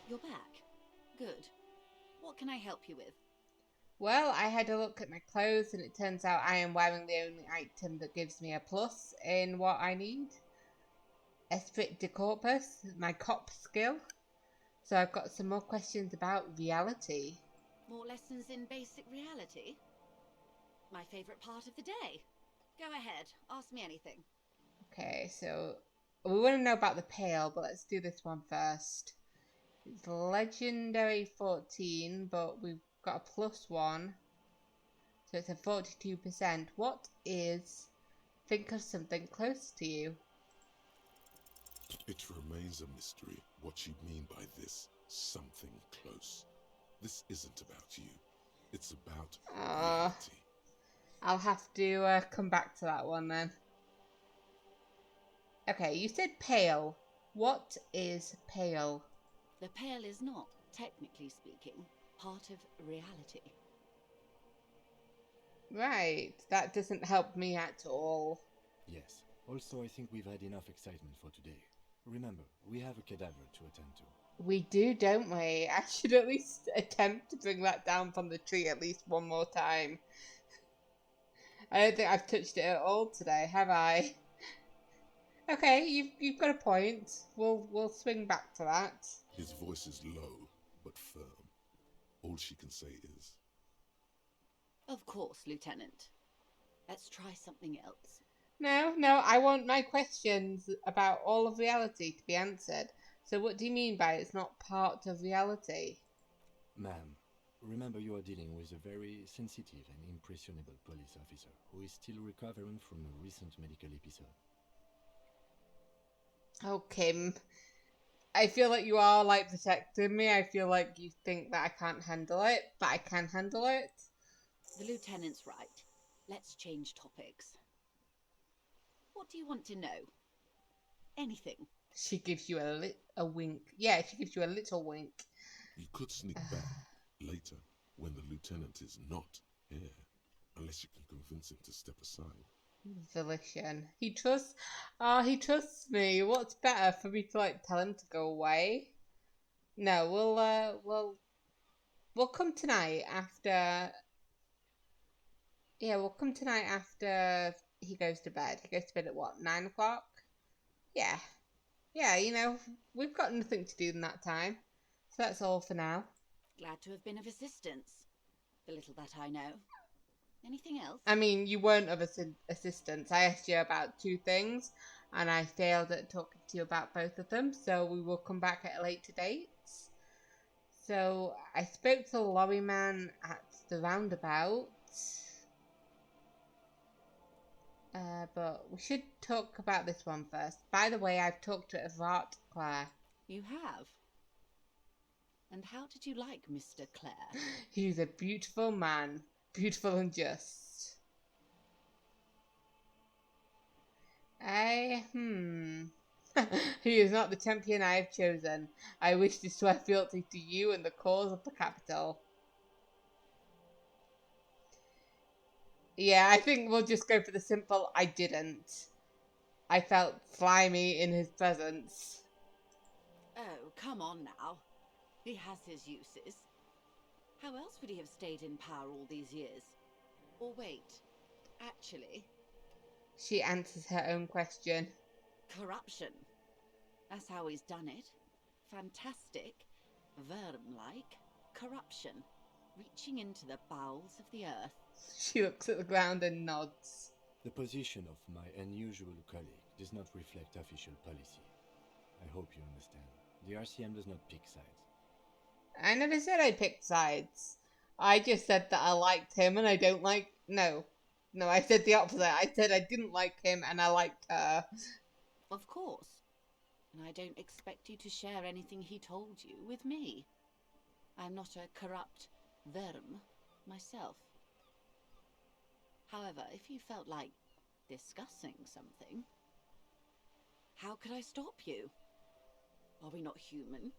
You're back. Good. What can I help you with? Well, I had a look at my clothes and it turns out I am wearing the only item that gives me a plus in what I need. Esprit de corpus, my cop skill. So I've got some more questions about reality. More lessons in basic reality? My favorite part of the day. Go ahead, ask me anything. Okay, so we want to know about the pale, but let's do this one first. It's legendary 14, but we've got a plus one. So it's a 42%. What is... Think of something close to you. It remains a mystery what you mean by this something close. This isn't about you. It's about reality. I'll have to come back to that one then. Okay, you said pale. What is pale? The pale is not, technically speaking, part of reality. Right, that doesn't help me at all. Yes. Also, I think we've had enough excitement for today. Remember, we have a cadaver to attend to. We do, don't we? I should at least attempt to bring that down from the tree at least one more time. I don't think I've touched it at all today, have I? Okay, you've got a point. We'll swing back to that. His voice is low, but firm. All she can say is, Of course, Lieutenant. Let's try something else. No, I want my questions about all of reality to be answered. So what do you mean by it's not part of reality? Ma'am, remember you are dealing with a very sensitive and impressionable police officer who is still recovering from a recent medical episode. Oh, Kim. I feel like you are like protecting me. I feel like you think that I can't handle it, but I can handle it. The Lieutenant's right. Let's change topics. What do you want to know? Anything. She gives you a wink. Yeah, she gives you a little wink. you could sneak back later when the lieutenant is not here. Unless you can convince him to step aside. Volition. He trusts he trusts me. What's better for me to like tell him to go away? No, we'll come tonight after we'll come tonight after he goes to bed. He goes to bed at what, 9 o'clock? Yeah. Yeah, we've got nothing to do in that time. So that's all for now. Glad to have been of assistance. The little that I know. Anything else? I mean, you weren't of assistance. I asked you about two things, and I failed at talking to you about both of them, so we will come back at a later date. So, I spoke to the lorry man at the roundabout. But we should talk about this one first. By the way, I've talked to Evart Claire. You have? And how did you like Mr. Clare? He's a beautiful man. Beautiful and just. He is not the champion I have chosen. I wish to swear fealty to you and the cause of the capital. Yeah, I think we'll just go for the simple I didn't. I felt slimy in his presence. Oh, come on now. He has his uses. How else would he have stayed in power all these years? Or wait, actually... She answers her own question. Corruption. That's how he's done it. Fantastic, worm-like corruption, reaching into the bowels of the earth. She looks at the ground and nods. The position of my unusual colleague does not reflect official policy. I hope you understand. The RCM does not pick sides. I never said I picked sides. I just said that I liked him and I don't like... No, I said the opposite. I said I didn't like him and I liked her. Of course. And I don't expect you to share anything he told you with me. I'm not a corrupt worm myself. However, if you felt like discussing something, how could I stop you? Are we not human?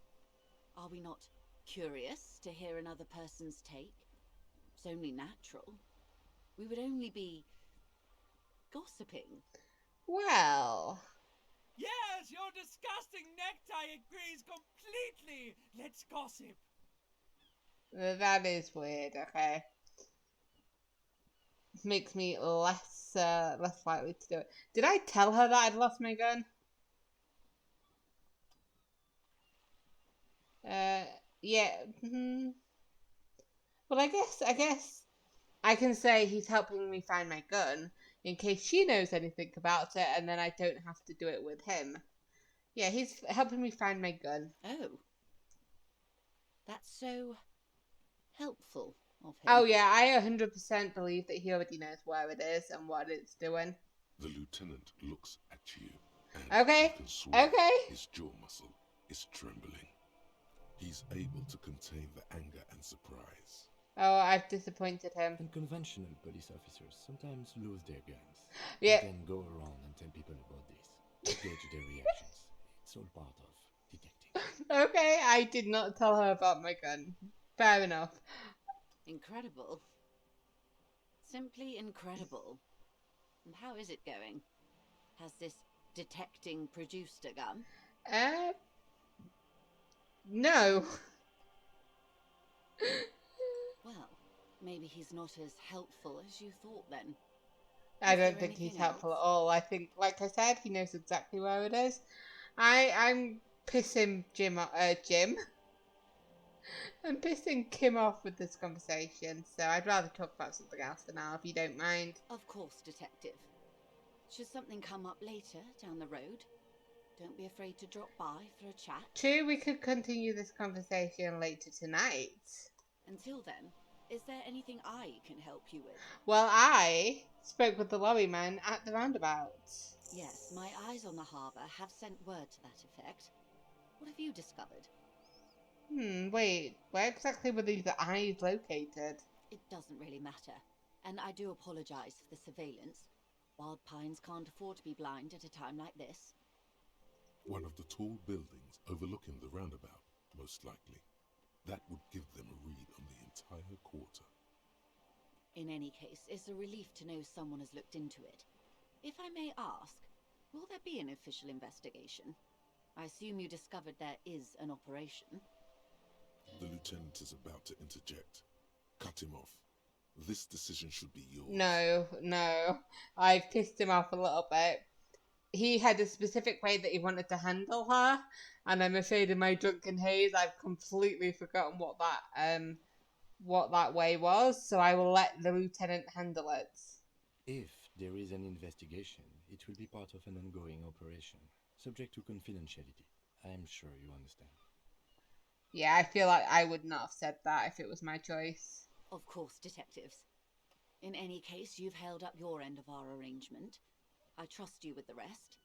Are we not curious to hear another person's take? It's only natural. We would only be gossiping. Well... Yes, your disgusting necktie agrees completely. Let's It's gossip. That is weird, okay. Makes me less likely to do it. Did I tell her that I'd lost my gun? Yeah. Well, I guess I can say he's helping me find my gun in case she knows anything about it, and then I don't have to do it with him. Yeah, he's helping me find my gun. Oh. That's so helpful of him. Oh yeah, I 100% believe that he already knows where it is and what it's doing. The lieutenant looks at you, and Okay, you can swear okay. his jaw muscle is trembling. He's able to contain the anger and surprise. Oh, I've disappointed him. Unconventional police officers sometimes lose their guns. Yeah. You can go around and tell people about this. Gauge their reactions. It's all part of detecting. Okay, I did not tell her about my gun. Fair enough. Incredible. Simply incredible. And how is it going? Has this detecting produced a gun? No. Well, maybe he's not as helpful as you thought then. I Is don't there think he's anything helpful else? at all. I think, like I said, he knows exactly where it is. I'm pissing Jim. I'm pissing Kim off with this conversation, so I'd rather talk about something else for now, if you don't mind. Of course, Detective. Should something come up later down the road, don't be afraid to drop by for a chat. True, we could continue this conversation later tonight. Until then, is there anything I can help you with? Well, I spoke with the lorry man at the roundabout. Yes, my eyes on the harbour have sent word to that effect. What have you discovered? Wait, where exactly were these eyes located? It doesn't really matter, and I do apologise for the surveillance. Wild Pines can't afford to be blind at a time like this. One of the tall buildings overlooking the roundabout, most likely. That would give them a read on the entire quarter. In any case, it's a relief to know someone has looked into it. If I may ask, will there be an official investigation? I assume you discovered there is an operation. The lieutenant is about to interject. Cut him off. This decision should be yours. No. I've pissed him off a little bit. He had a specific way that he wanted to handle her, and I'm afraid in my drunken haze I've completely forgotten what that way was, so I will let the lieutenant handle it. If there is an investigation, it will be part of an ongoing operation, subject to confidentiality. I'm sure you understand. Yeah, I feel like I would not have said that if it was my choice. Of course, detectives. In any case, you've held up your end of our arrangement. I trust you with the rest.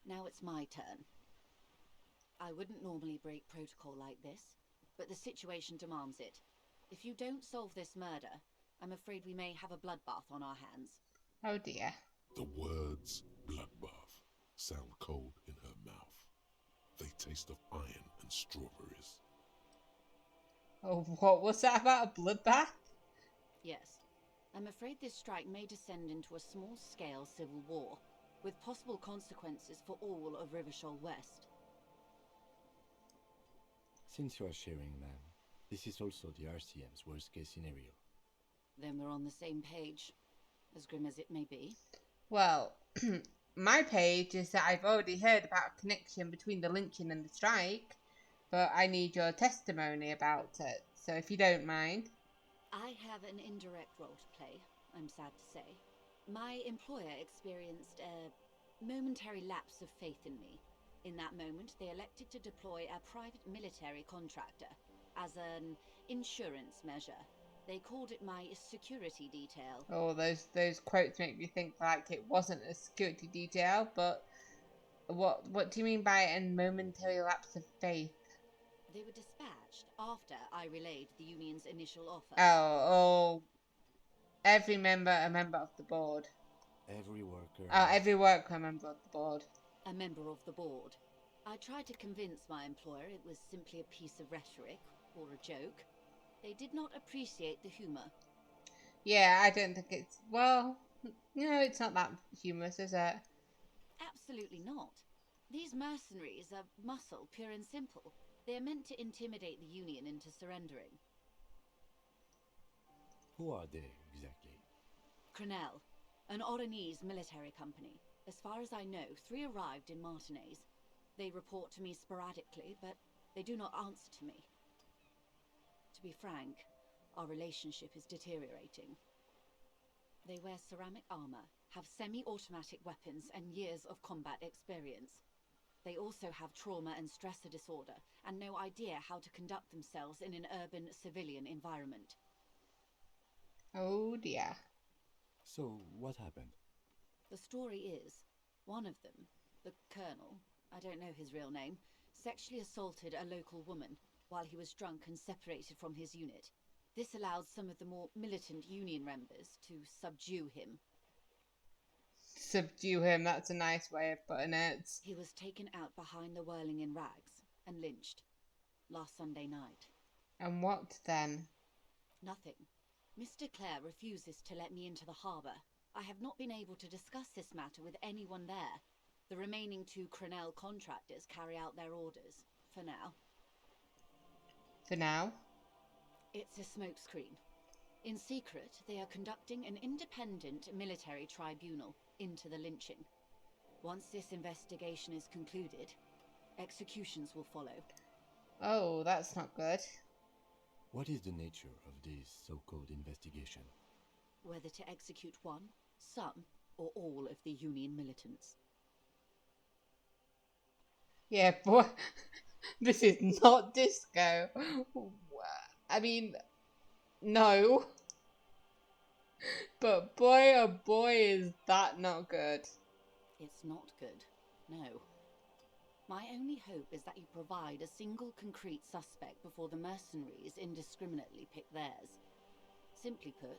Now it's my turn. I wouldn't normally break protocol like this, but the situation demands it. If you don't solve this murder, I'm afraid we may have a bloodbath on our hands. Oh dear. The words bloodbath sound cold in her mouth. They taste of iron and strawberries. Oh, what was that about a bloodbath? Yes. I'm afraid this strike may descend into a small-scale civil war, with possible consequences for all of Rivershoal West. Since you are sharing, ma'am, this is also the RCM's worst-case scenario. Then we're on the same page, as grim as it may be. Well, my page is that I've already heard about a connection between the lynching and the strike, but I need your testimony about it, so if you don't mind. I have an indirect role to play, I'm sad to say. My employer experienced a momentary lapse of faith in me. In that moment, they elected to deploy a private military contractor as an insurance measure. They called it my security detail. Oh, those quotes make me think like it wasn't a security detail, but what do you mean by a momentary lapse of faith? They were dispatched after I relayed the union's initial offer. Oh, every member a member of the board. Every worker... Every worker a member of the board. A member of the board. I tried to convince my employer it was simply a piece of rhetoric or a joke. They did not appreciate the humour. Yeah, I don't think it's... Well, no, it's not that humorous, is it? Absolutely not. These mercenaries are muscle, pure and simple. They're meant to intimidate the Union into surrendering. Who are they, exactly? Crenell, an Oranese military company. As far as I know, 3 arrived in Martinez. They report to me sporadically, but they do not answer to me. To be frank, our relationship is deteriorating. They wear ceramic armor, have semi-automatic weapons, and years of combat experience. They also have trauma and stressor disorder, and no idea how to conduct themselves in an urban civilian environment. Oh dear. So, what happened? The story is, one of them, the Colonel, I don't know his real name, sexually assaulted a local woman while he was drunk and separated from his unit. This allowed some of the more militant Union members to subdue him. Subdue him, that's a nice way of putting it. He was taken out behind the whirling in rags and lynched last Sunday night. And what then? Nothing. Mr. Clare refuses to let me into the harbour. I have not been able to discuss this matter with anyone there. The remaining 2 Crenell contractors carry out their orders, for now. For now? It's a smokescreen. In secret, they are conducting an independent military tribunal into the lynching. Once this investigation is concluded, executions will follow. Oh, that's not good. What is the nature of this so-called investigation? Whether to execute one, some, or all of the Union militants. Yeah, boy, this is not disco. I mean, no. But boy, oh boy, is that not good. It's not good, no. My only hope is that you provide a single concrete suspect before the mercenaries indiscriminately pick theirs. Simply put...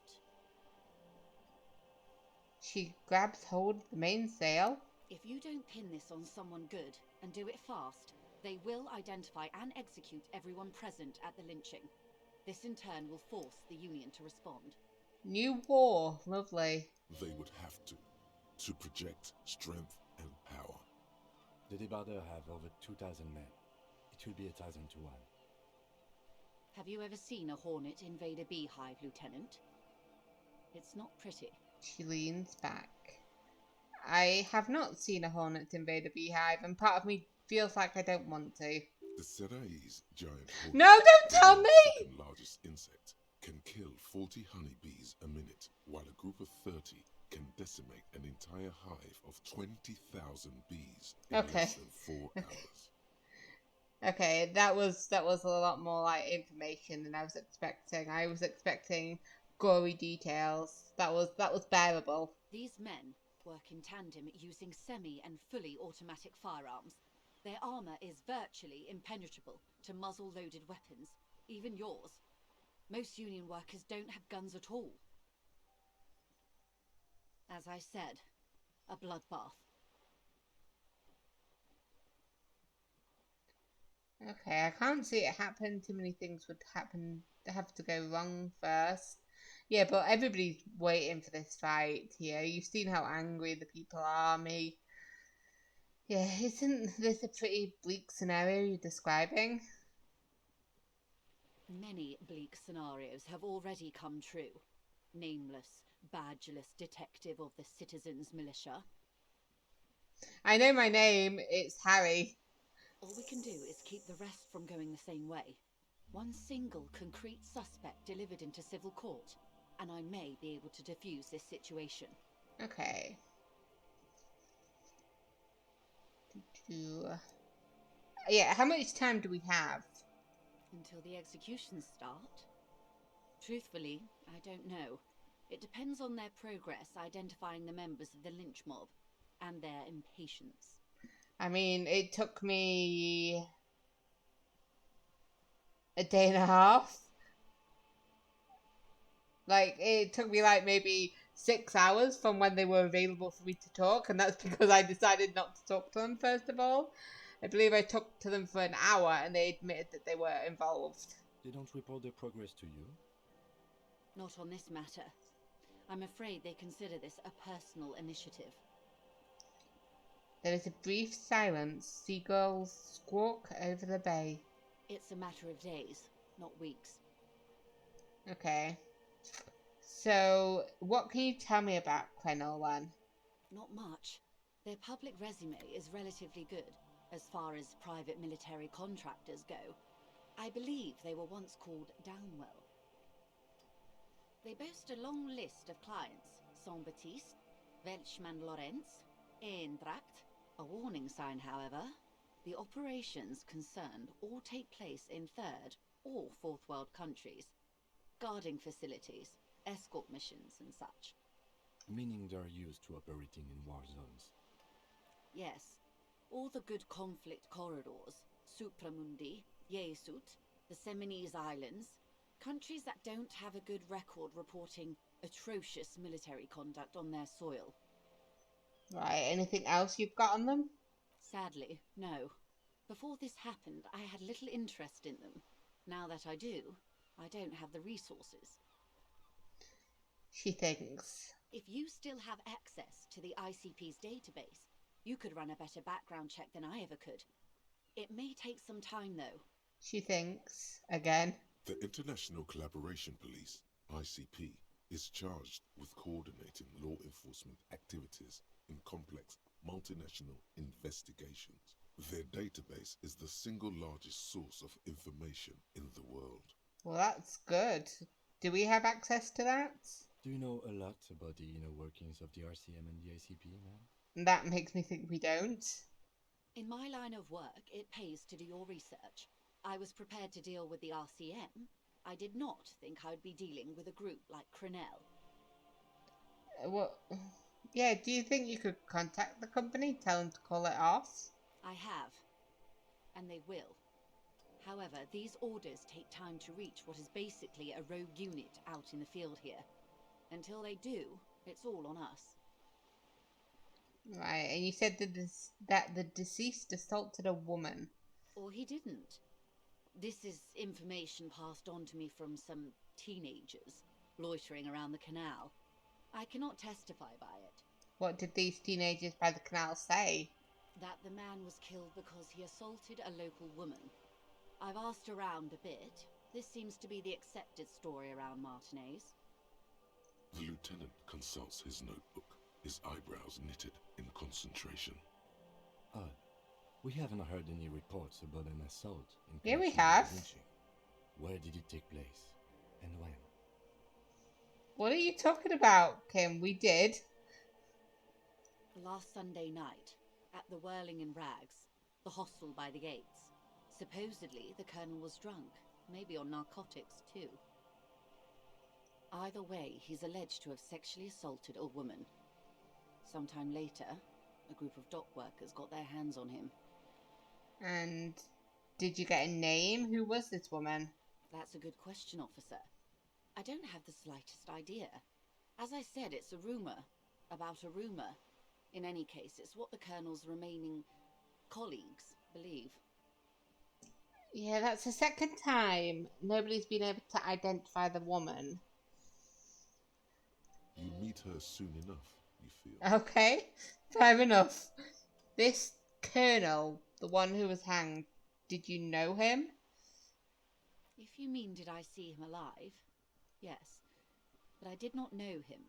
She grabs hold of the mainsail. If you don't pin this on someone good, and do it fast, they will identify and execute everyone present at the lynching. This in turn will force the Union to respond. New war, lovely. They would have to project strength and power. The Debarder have over 2,000 men. It will be 1,000 to 1. Have you ever seen a Hornet invade a beehive, Lieutenant? It's not pretty. She leans back. I have not seen a hornet invade a beehive, and part of me feels like I don't want to. The Seraï's giant hornet, No, don't tell the me! second largest insect, can kill 40 honeybees a minute, while a group of 30 can decimate an entire hive of 20,000 bees in less than 4 hours. Okay, that was a lot more like information than I was expecting. I was expecting gory details. That was bearable. These men work in tandem using semi and fully automatic firearms. Their armor is virtually impenetrable to muzzle-loaded weapons, even yours. Most Union workers don't have guns at all. As I said, a bloodbath. Okay, I can't see it happen. Too many things would have to go wrong first. Yeah, but everybody's waiting for this fight here. You've seen how angry the people are. Me. Yeah, isn't this a pretty bleak scenario you're describing? Many bleak scenarios have already come true. Nameless, badgeless detective of the Citizens Militia. I know my name. It's Harry. All we can do is keep the rest from going the same way. One single concrete suspect delivered into civil court, and I may be able to defuse this situation. Okay. Yeah, how much time do we have? Until the executions start? Truthfully, I don't know. It depends on their progress identifying the members of the lynch mob, and their impatience. I mean, it took me a day and a half. Like, it took me like maybe 6 hours from when they were available for me to talk, and that's because I decided not to talk to them first of all. I believe I talked to them for an hour and they admitted that they were involved. They don't report their progress to you? Not on this matter. I'm afraid they consider this a personal initiative. There is a brief silence. Seagulls squawk over the bay. It's a matter of days, not weeks. Okay. So, what can you tell me about Cuno then? Not much. Their public resume is relatively good, as far as private military contractors go. I believe they were once called Downwell. They boast a long list of clients: Saint-Baptiste, Welchman Lorenz, Eendracht. A warning sign, however. The operations concerned all take place in third or fourth world countries. Guarding facilities, escort missions and such. Meaning they're used to operating in war zones. Yes, all the good conflict corridors, Supramundi, Yesut, the Seminese Islands, countries that don't have a good record reporting atrocious military conduct on their soil. Right, anything else you've got on them? Sadly, no. Before this happened, I had little interest in them. Now that I do, I don't have the resources. She thinks. If you still have access to the ICP's database, you could run a better background check than I ever could. It may take some time, though. She thinks. Again. The International Collaboration Police, ICP, is charged with coordinating law enforcement activities in complex multinational investigations. Their database is the single largest source of information in the world. Well, that's good. Do we have access to that? Do you know a lot about the inner workings of the RCM and the ICP, ma'am? That makes me think we don't. In my line of work, it pays to do your research. I was prepared to deal with the RCM. I did not think I'd be dealing with a group like Crenell. Well, yeah, do you think you could contact the company, tell them to call it off? I have. And they will. However, these orders take time to reach what is basically a rogue unit out in the field here. Until they do, it's all on us. Right, and you said that the deceased assaulted a woman. Or he didn't. This is information passed on to me from some teenagers loitering around the canal. I cannot testify by it. What did these teenagers by the canal say? That the man was killed because he assaulted a local woman. I've asked around a bit. This seems to be the accepted story around Martinez. The lieutenant consults his notebook, his eyebrows knitted in concentration. Odd. We haven't heard any reports about an assault in Yeah, we connection with have. lynching. Where did it take place? And when? What are you talking about, Kim? We did. Last Sunday night, at the Whirling in Rags, the hostel by the gates. Supposedly, the colonel was drunk, maybe on narcotics too. Either way, he's alleged to have sexually assaulted a woman. Sometime later, a group of dock workers got their hands on him. And did you get a name? Who was this woman? That's a good question, officer. I don't have the slightest idea. As I said, it's a rumor about a rumor. In any case, it's what the colonel's remaining colleagues believe. Yeah, that's the second time nobody's been able to identify the woman. You meet her soon enough, you feel. Okay, fair enough. This colonel, the one who was hanged, did you know him? If you mean did I see him alive, yes, but I did not know him.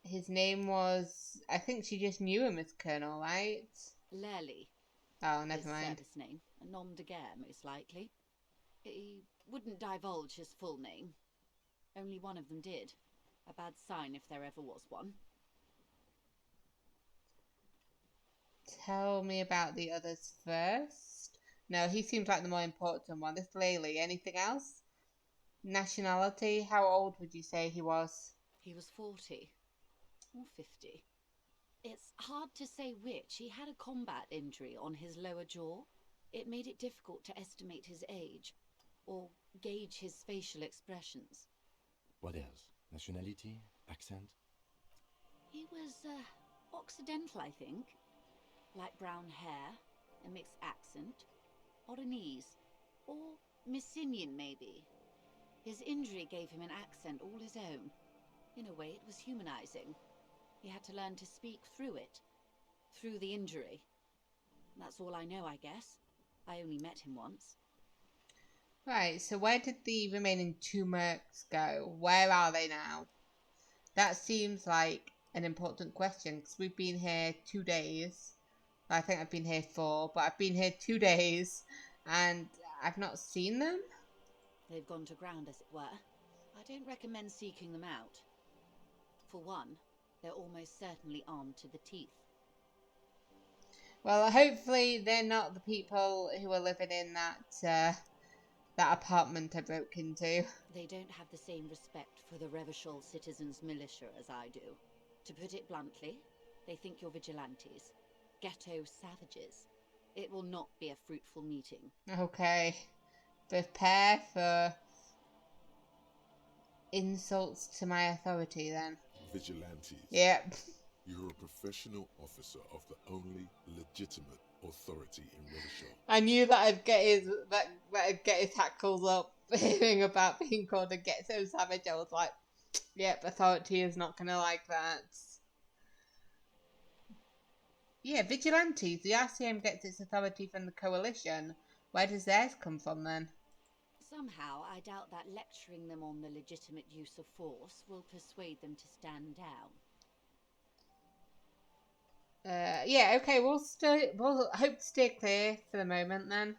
His name was... I think she just knew him as Colonel, right? Lely. Oh, His never mind. service name, a nom de guerre, most likely. He wouldn't divulge his full name. Only one of them did. A bad sign if there ever was one. Tell me about the others first. No, he seems like the more important one. This Lely, anything else? Nationality, how old would you say he was? He was 40. Or 50. It's hard to say which. He had a combat injury on his lower jaw. It made it difficult to estimate his age, or gauge his facial expressions. What else? Nationality? Accent? He was, Occidental, I think. Light brown hair, a mixed accent, Oranese, or Messinian, maybe. His injury gave him an accent all his own. In a way, it was humanizing. He had to learn to speak through it, through the injury. That's all I know, I guess. I only met him once. Right, so where did the remaining 2 mercs go? Where are they now? That seems like an important question, because we've been here 2 days. I think I've been here 4, but I've been here 2 days, and I've not seen them? They've gone to ground, as it were. I don't recommend seeking them out. For one, they're almost certainly armed to the teeth. Well, hopefully they're not the people who are living in that apartment I broke into. They don't have the same respect for the Revachol citizens' militia as I do. To put it bluntly, they think you're vigilantes. Ghetto savages. It will not be a fruitful meeting. Okay. Prepare for insults to my authority, then. Vigilantes. Yep. You're a professional officer of the only legitimate authority in Revachol. I knew that I'd get his hackles up hearing about being called a ghetto savage. I was like, yep, authority is not gonna like that. Yeah, vigilantes. The RCM gets its authority from the coalition. Where does theirs come from then? Somehow, I doubt that lecturing them on the legitimate use of force will persuade them to stand down. Yeah, okay, we'll hope to stay clear for the moment then.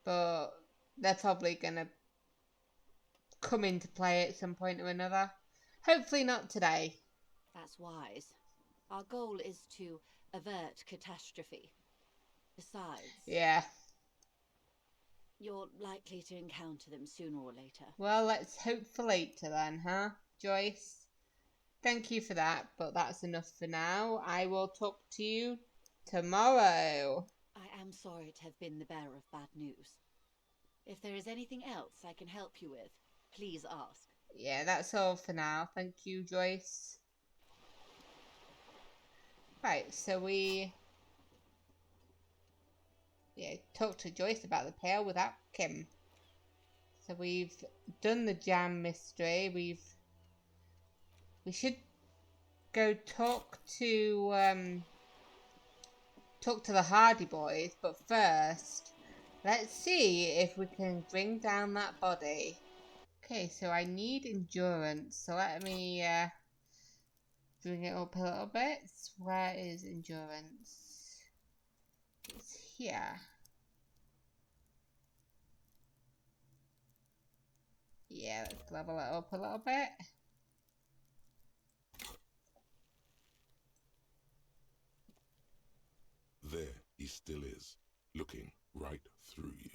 But they're probably gonna come into play at some point or another. Hopefully not today. That's wise. Our goal is to avert catastrophe. Besides, Yeah. you're likely to encounter them sooner or later. Well, let's hope for later then, huh, Joyce? Thank you for that, but that's enough for now. I will talk to you tomorrow. I am sorry to have been the bearer of bad news. If there is anything else I can help you with, please ask. Yeah, that's all for now. Thank you, Joyce. Right, so we talked to Joyce about the pail without Kim. So we've done the jam mystery. We should go talk to the Hardy Boys, but first, let's see if we can bring down that body. Okay, so I need endurance, so let me bring it up a little bit. Where is endurance? It's here. Yeah, let's level it up a little bit. There he still is, looking right through you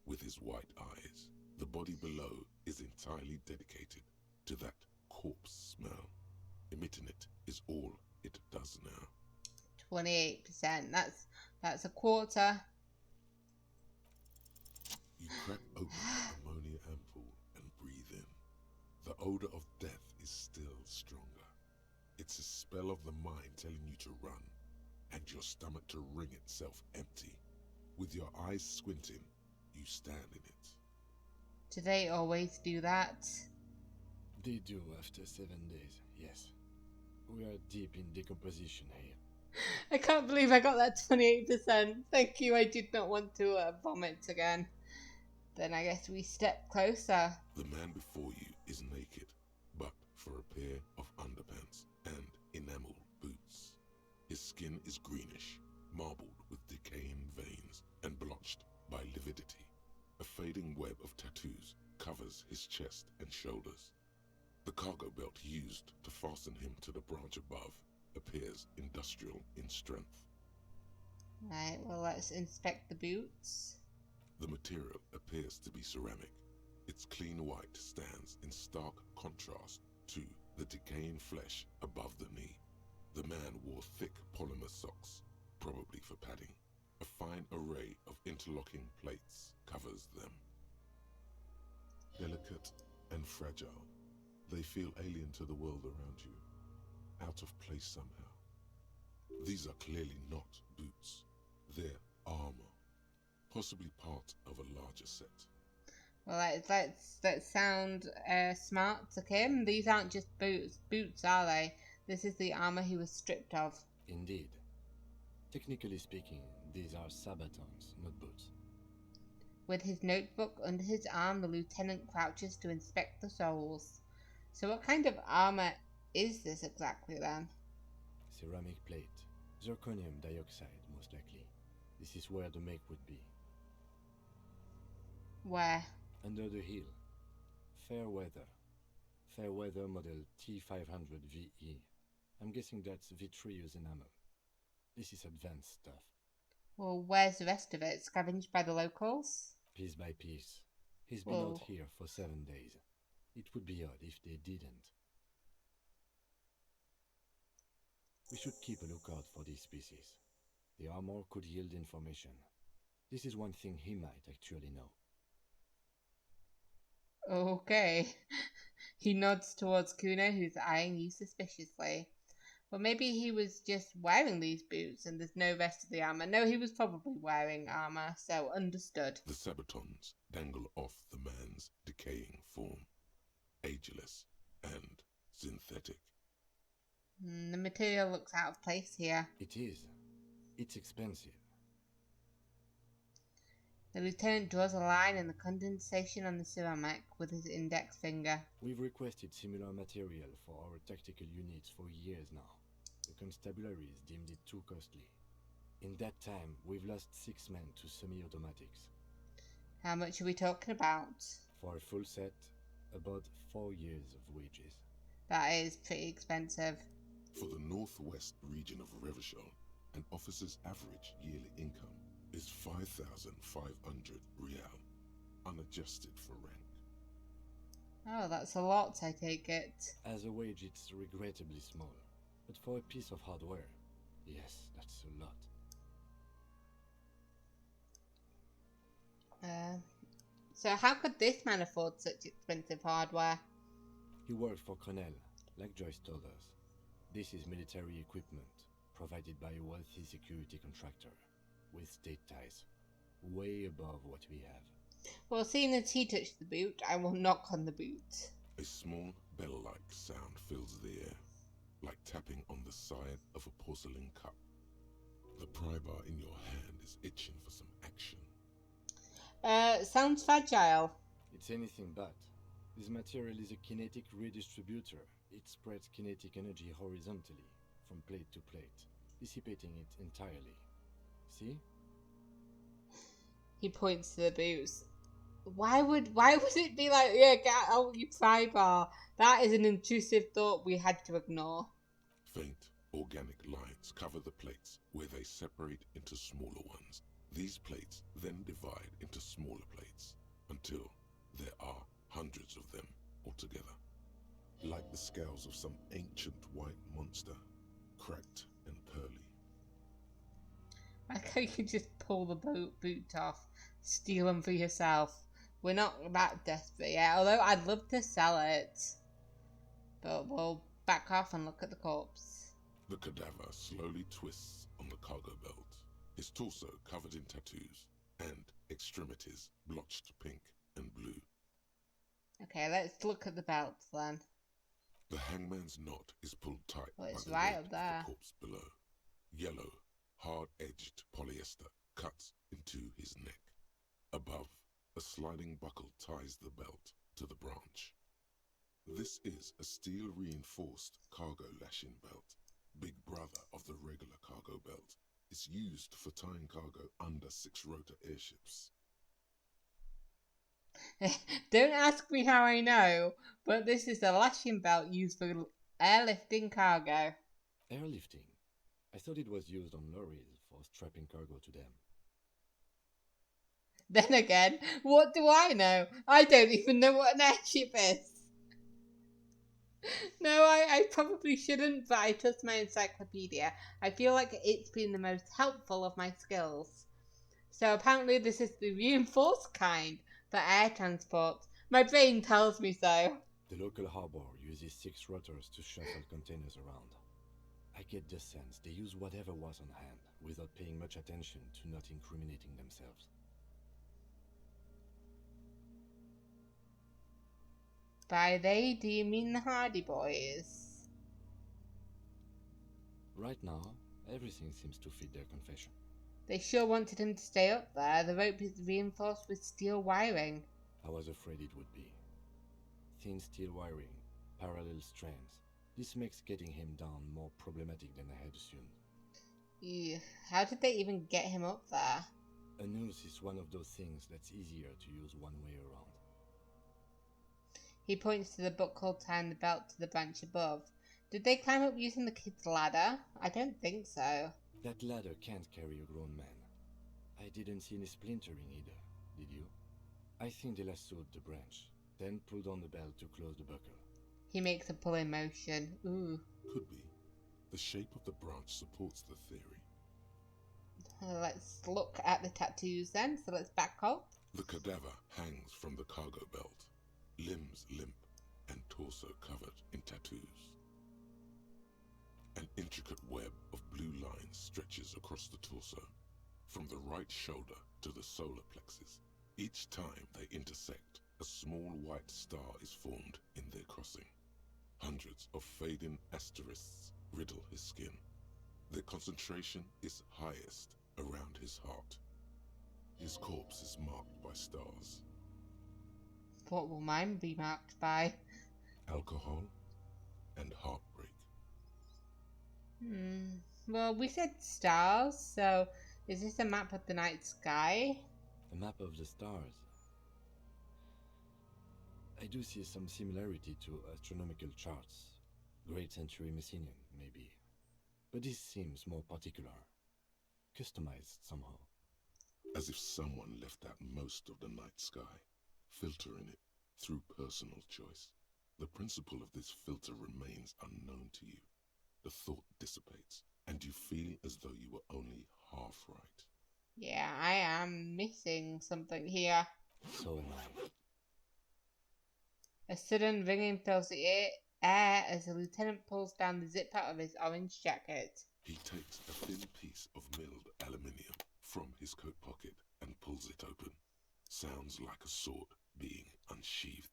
with his white eyes. The body below is entirely dedicated to that corpse smell. Emitting it is all it does now. 28%. That's a quarter. You crack open the ammonia ampoule and breathe in. The odor of death is still stronger. It's a spell of the mind telling you to run, and your stomach to wring itself empty. With your eyes squinting, you stand in it. Do they always do that? They do after 7 days, yes. We are deep in decomposition here. I can't believe I got that 28%. Thank you, I did not want to vomit again. Then I guess we step closer. The man before you is naked, but for a pair of underpants and enamel boots. His skin is greenish, marbled with decaying veins and blotched by lividity. A fading web of tattoos covers his chest and shoulders. The cargo belt used to fasten him to the branch above appears industrial in strength. Right, well, let's inspect the boots. The material appears to be ceramic. Its clean white stands in stark contrast to the decaying flesh above the knee. The man wore thick polymer socks, probably for padding. A fine array of interlocking plates covers them. Delicate and fragile, they feel alien to the world around you, out of place somehow. These are clearly not boots. They're armor, possibly part of a larger set. Well, let's sound smart to Kim. These aren't just boots, are they? This is the armor he was stripped of. Indeed. Technically speaking, these are sabatons, not boots. With his notebook under his arm, the lieutenant crouches to inspect the soles. So what kind of armor is this exactly then? Ceramic plate. Zirconium dioxide, most likely. This is where the make would be. Where? Under the hill. Fair weather. Fair weather model T500VE. I'm guessing that's vitreous enamel. This is advanced stuff. Well, where's the rest of it? Scavenged by the locals? Piece by piece. He's been out here for 7 days. It would be odd if they didn't. We should keep a lookout for these species. The armor could yield information. This is one thing he might actually know. Okay. He nods towards Cuno, who's eyeing you suspiciously. Well, maybe he was just wearing these boots and there's no rest of the armor. No, he was probably wearing armor, so understood. The sabatons dangle off the man's decaying form, ageless and synthetic. The material looks out of place here. It is. It's expensive. The lieutenant draws a line in the condensation on the ceramic with his index finger. We've requested similar material for our tactical units for years now. The constabularies deemed it too costly. In that time, we've lost 6 men to semi-automatics. How much are we talking about? For a full set, about 4 years of wages. That is pretty expensive. For the northwest region of Revachol, an officer's average yearly income is 5,500 real, unadjusted for rank. Oh, that's a lot, I take it. As a wage, it's regrettably small. But for a piece of hardware, yes, that's a lot. So how could this man afford such expensive hardware? He worked for Cornell, like Joyce told us. This is military equipment, provided by a wealthy security contractor, with state ties, way above what we have. Well, seeing as he touched the boot, I will knock on the boot. A small bell-like sound fills the air, like tapping on the side of a porcelain cup. The pry bar in your hand is itching for some action. Sounds fragile. It's anything but. This material is a kinetic redistributor. It spreads kinetic energy horizontally, from plate to plate, dissipating it entirely. See? He points to the boots. Why would it be like, yeah, get out your pry bar? That is an intrusive thought we had to ignore. Faint organic lines cover the plates where they separate into smaller ones. These plates then divide into smaller plates until there are hundreds of them altogether. Like the scales of some ancient white monster, cracked and pearly. I think you just pull the boot off, steal them for yourself. We're not that desperate yet, although I'd love to sell it. But we'll back off and look at the corpse. The cadaver slowly twists on the cargo belt, his torso covered in tattoos, and extremities blotched pink and blue. Okay, let's look at the belt then. The hangman's knot is pulled tight Well, it's by the right weight up of there. the corpse below. Yellow, hard-edged polyester cuts into his neck. Above, a sliding buckle ties the belt to the branch. This is a steel-reinforced cargo lashing belt. Big brother of the regular cargo belt. It's used for tying cargo under 6-rotor airships. Don't ask me how I know, but this is a lashing belt used for airlifting cargo. Airlifting? I thought it was used on lorries for strapping cargo to them. Then again, what do I know? I don't even know what an airship is. No, I probably shouldn't, but I trust my encyclopedia. I feel like it's been the most helpful of my skills. So apparently this is the reinforced kind for air transport. My brain tells me so. The local harbor uses 6 rotors to shuffle containers around. I get the sense they use whatever was on hand, without paying much attention to not incriminating themselves. By they, do you mean the Hardy Boys? Right now, everything seems to fit their confession. They sure wanted him to stay up there. The rope is reinforced with steel wiring. I was afraid it would be. Thin steel wiring, parallel strands. This makes getting him down more problematic than I had assumed. Ew. How did they even get him up there? A noose is one of those things that's easier to use one way around. He points to the buckle tying the belt to the branch above. Did they climb up using the kid's ladder? I don't think so. That ladder can't carry a grown man. I didn't see any splintering either, did you? I think they lassoed the branch, then pulled on the belt to close the buckle. He makes a pulling motion. Ooh. Could be. The shape of the branch supports the theory. Let's look at the tattoos then, so let's back up. The cadaver hangs from the cargo belt, limbs limp and torso covered in tattoos. An intricate web of blue lines stretches across the torso, from the right shoulder to the solar plexus. Each time they intersect, a small white star is formed in their crossing. Hundreds of fading asterisks riddle his skin. Their concentration is highest around his heart. His corpse is marked by stars. What will mine be marked by? Alcohol and heartbreak. Well, we said stars, so is this a map of the night sky? A map of the stars. I do see some similarity to astronomical charts. Great Century Messinian, maybe. But this seems more particular. Customized somehow. As if someone left out most of the night sky, filtering it through personal choice. The principle of this filter remains unknown to you. The thought dissipates, and you feel as though you were only half right. Yeah, I am missing something here. So am I. A sudden ringing fills the air as the lieutenant pulls down the zip out of his orange jacket. He takes a thin piece of milled aluminium from his coat pocket and pulls it open. Sounds like a sword being unsheathed.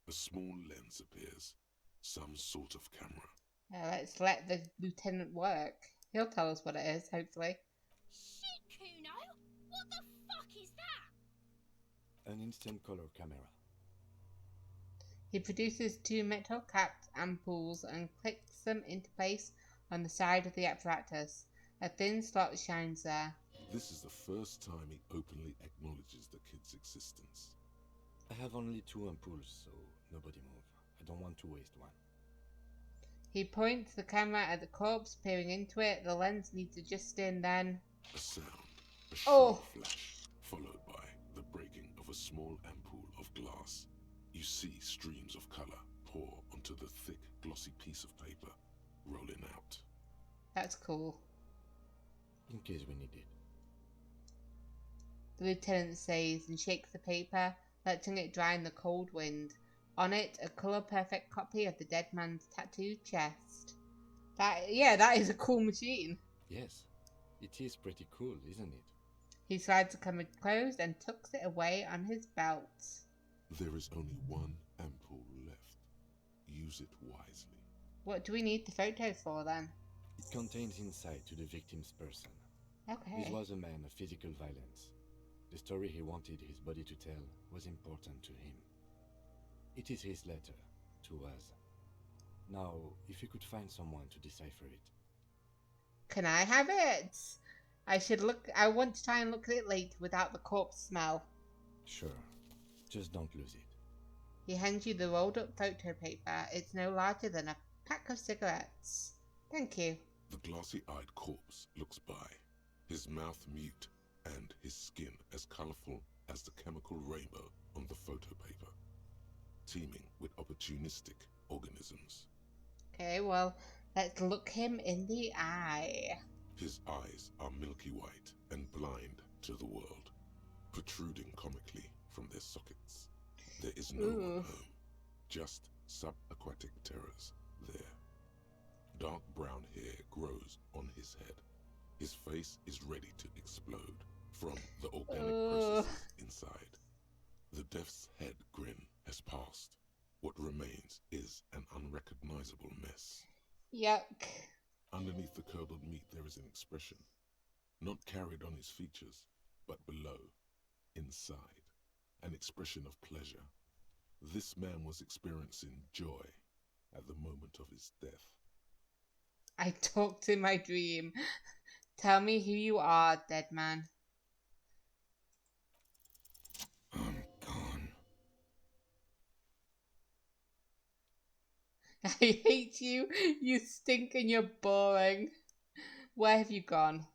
A small lens appears, some sort of camera. Let's let the lieutenant work. He'll tell us what it is, hopefully. Shit, Cuno! What the fuck is that? An instant color camera. He produces two metal-capped ampoules and clicks them into place on the side of the apparatus. A thin slot shines there. This is the first time he openly acknowledges the kid's existence. I have only 2 ampoules, so nobody move. I don't want to waste one. He points the camera at the corpse, peering into it. The lens needs adjusting, then... A sound, a short Oh! flash, followed by the breaking of a small ampoule of glass. You see streams of color pour onto the thick, glossy piece of paper, rolling out. That's cool. In case we need it. The lieutenant says and shakes the paper, letting it dry in the cold wind. On it, a colour-perfect copy of the dead man's tattooed chest. That is a cool machine. Yes, it is pretty cool, isn't it? He slides the camera closed and tucks it away on his belt. There is only one ampoule left. Use it wisely. What do we need the photos for, then? It contains insight to the victim's person. Okay. This was a man of physical violence. The story he wanted his body to tell was important to him. It is his letter to us. Now, if you could find someone to decipher it. Can I have it? I want to try and look at it later without the corpse smell. Sure. Just don't lose it. He hands you the rolled up photo paper. It's no larger than a pack of cigarettes. Thank you. The glossy-eyed corpse looks by, his mouth mute and his skin as colorful as the chemical rainbow on the photo paper, teeming with opportunistic organisms. Okay, well, let's look him in the eye. His eyes are milky white and blind to the world, protruding comically from their sockets. There is no one home, just subaquatic terrors there. Dark brown hair grows on his head. His face is ready to explode from the organic processes inside. The death's head grin has passed. What remains is an unrecognizable mess. Yuck. Underneath the curdled meat there is an expression. not carried on his features, but below, inside, an expression of pleasure. This man was experiencing joy at the moment of his death. I talked in my dream. Tell me who you are, dead man. I'm gone. I hate you. You stink and you're boring. Where have you gone?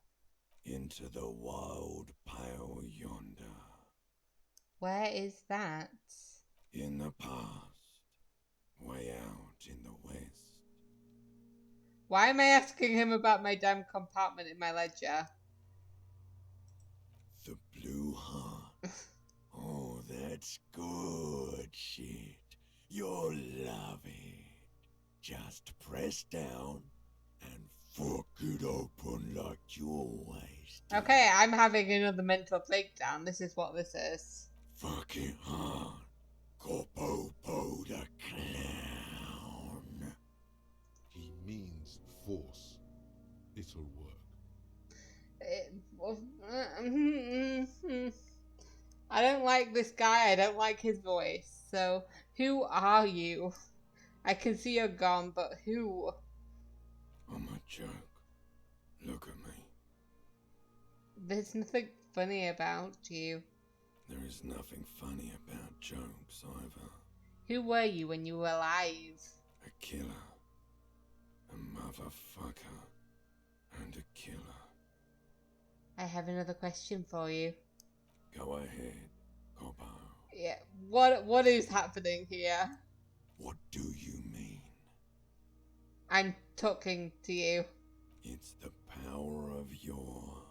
Into the wild pale yonder. Where is that? In the past. Way out in the west. Why am I asking him about my damn compartment in my ledger? The blue heart. Oh, that's good shit. You'll love it. Just press down and fuck it open like you always do. Okay, I'm having another mental breakdown. This is what this is. Fuck it hard. Copopo the clown. He means force. It'll work. I don't like this guy. I don't like his voice. So, who are you? I can see you're gone, but who? I'm a joke. Look at me. There's nothing funny about you. There is nothing funny about jokes either. Who were you when you were alive? A killer. A motherfucker. And a killer. I have another question for you. Go ahead, Copo. Yeah, what is happening here? What do you mean? I'm talking to you. It's the power of your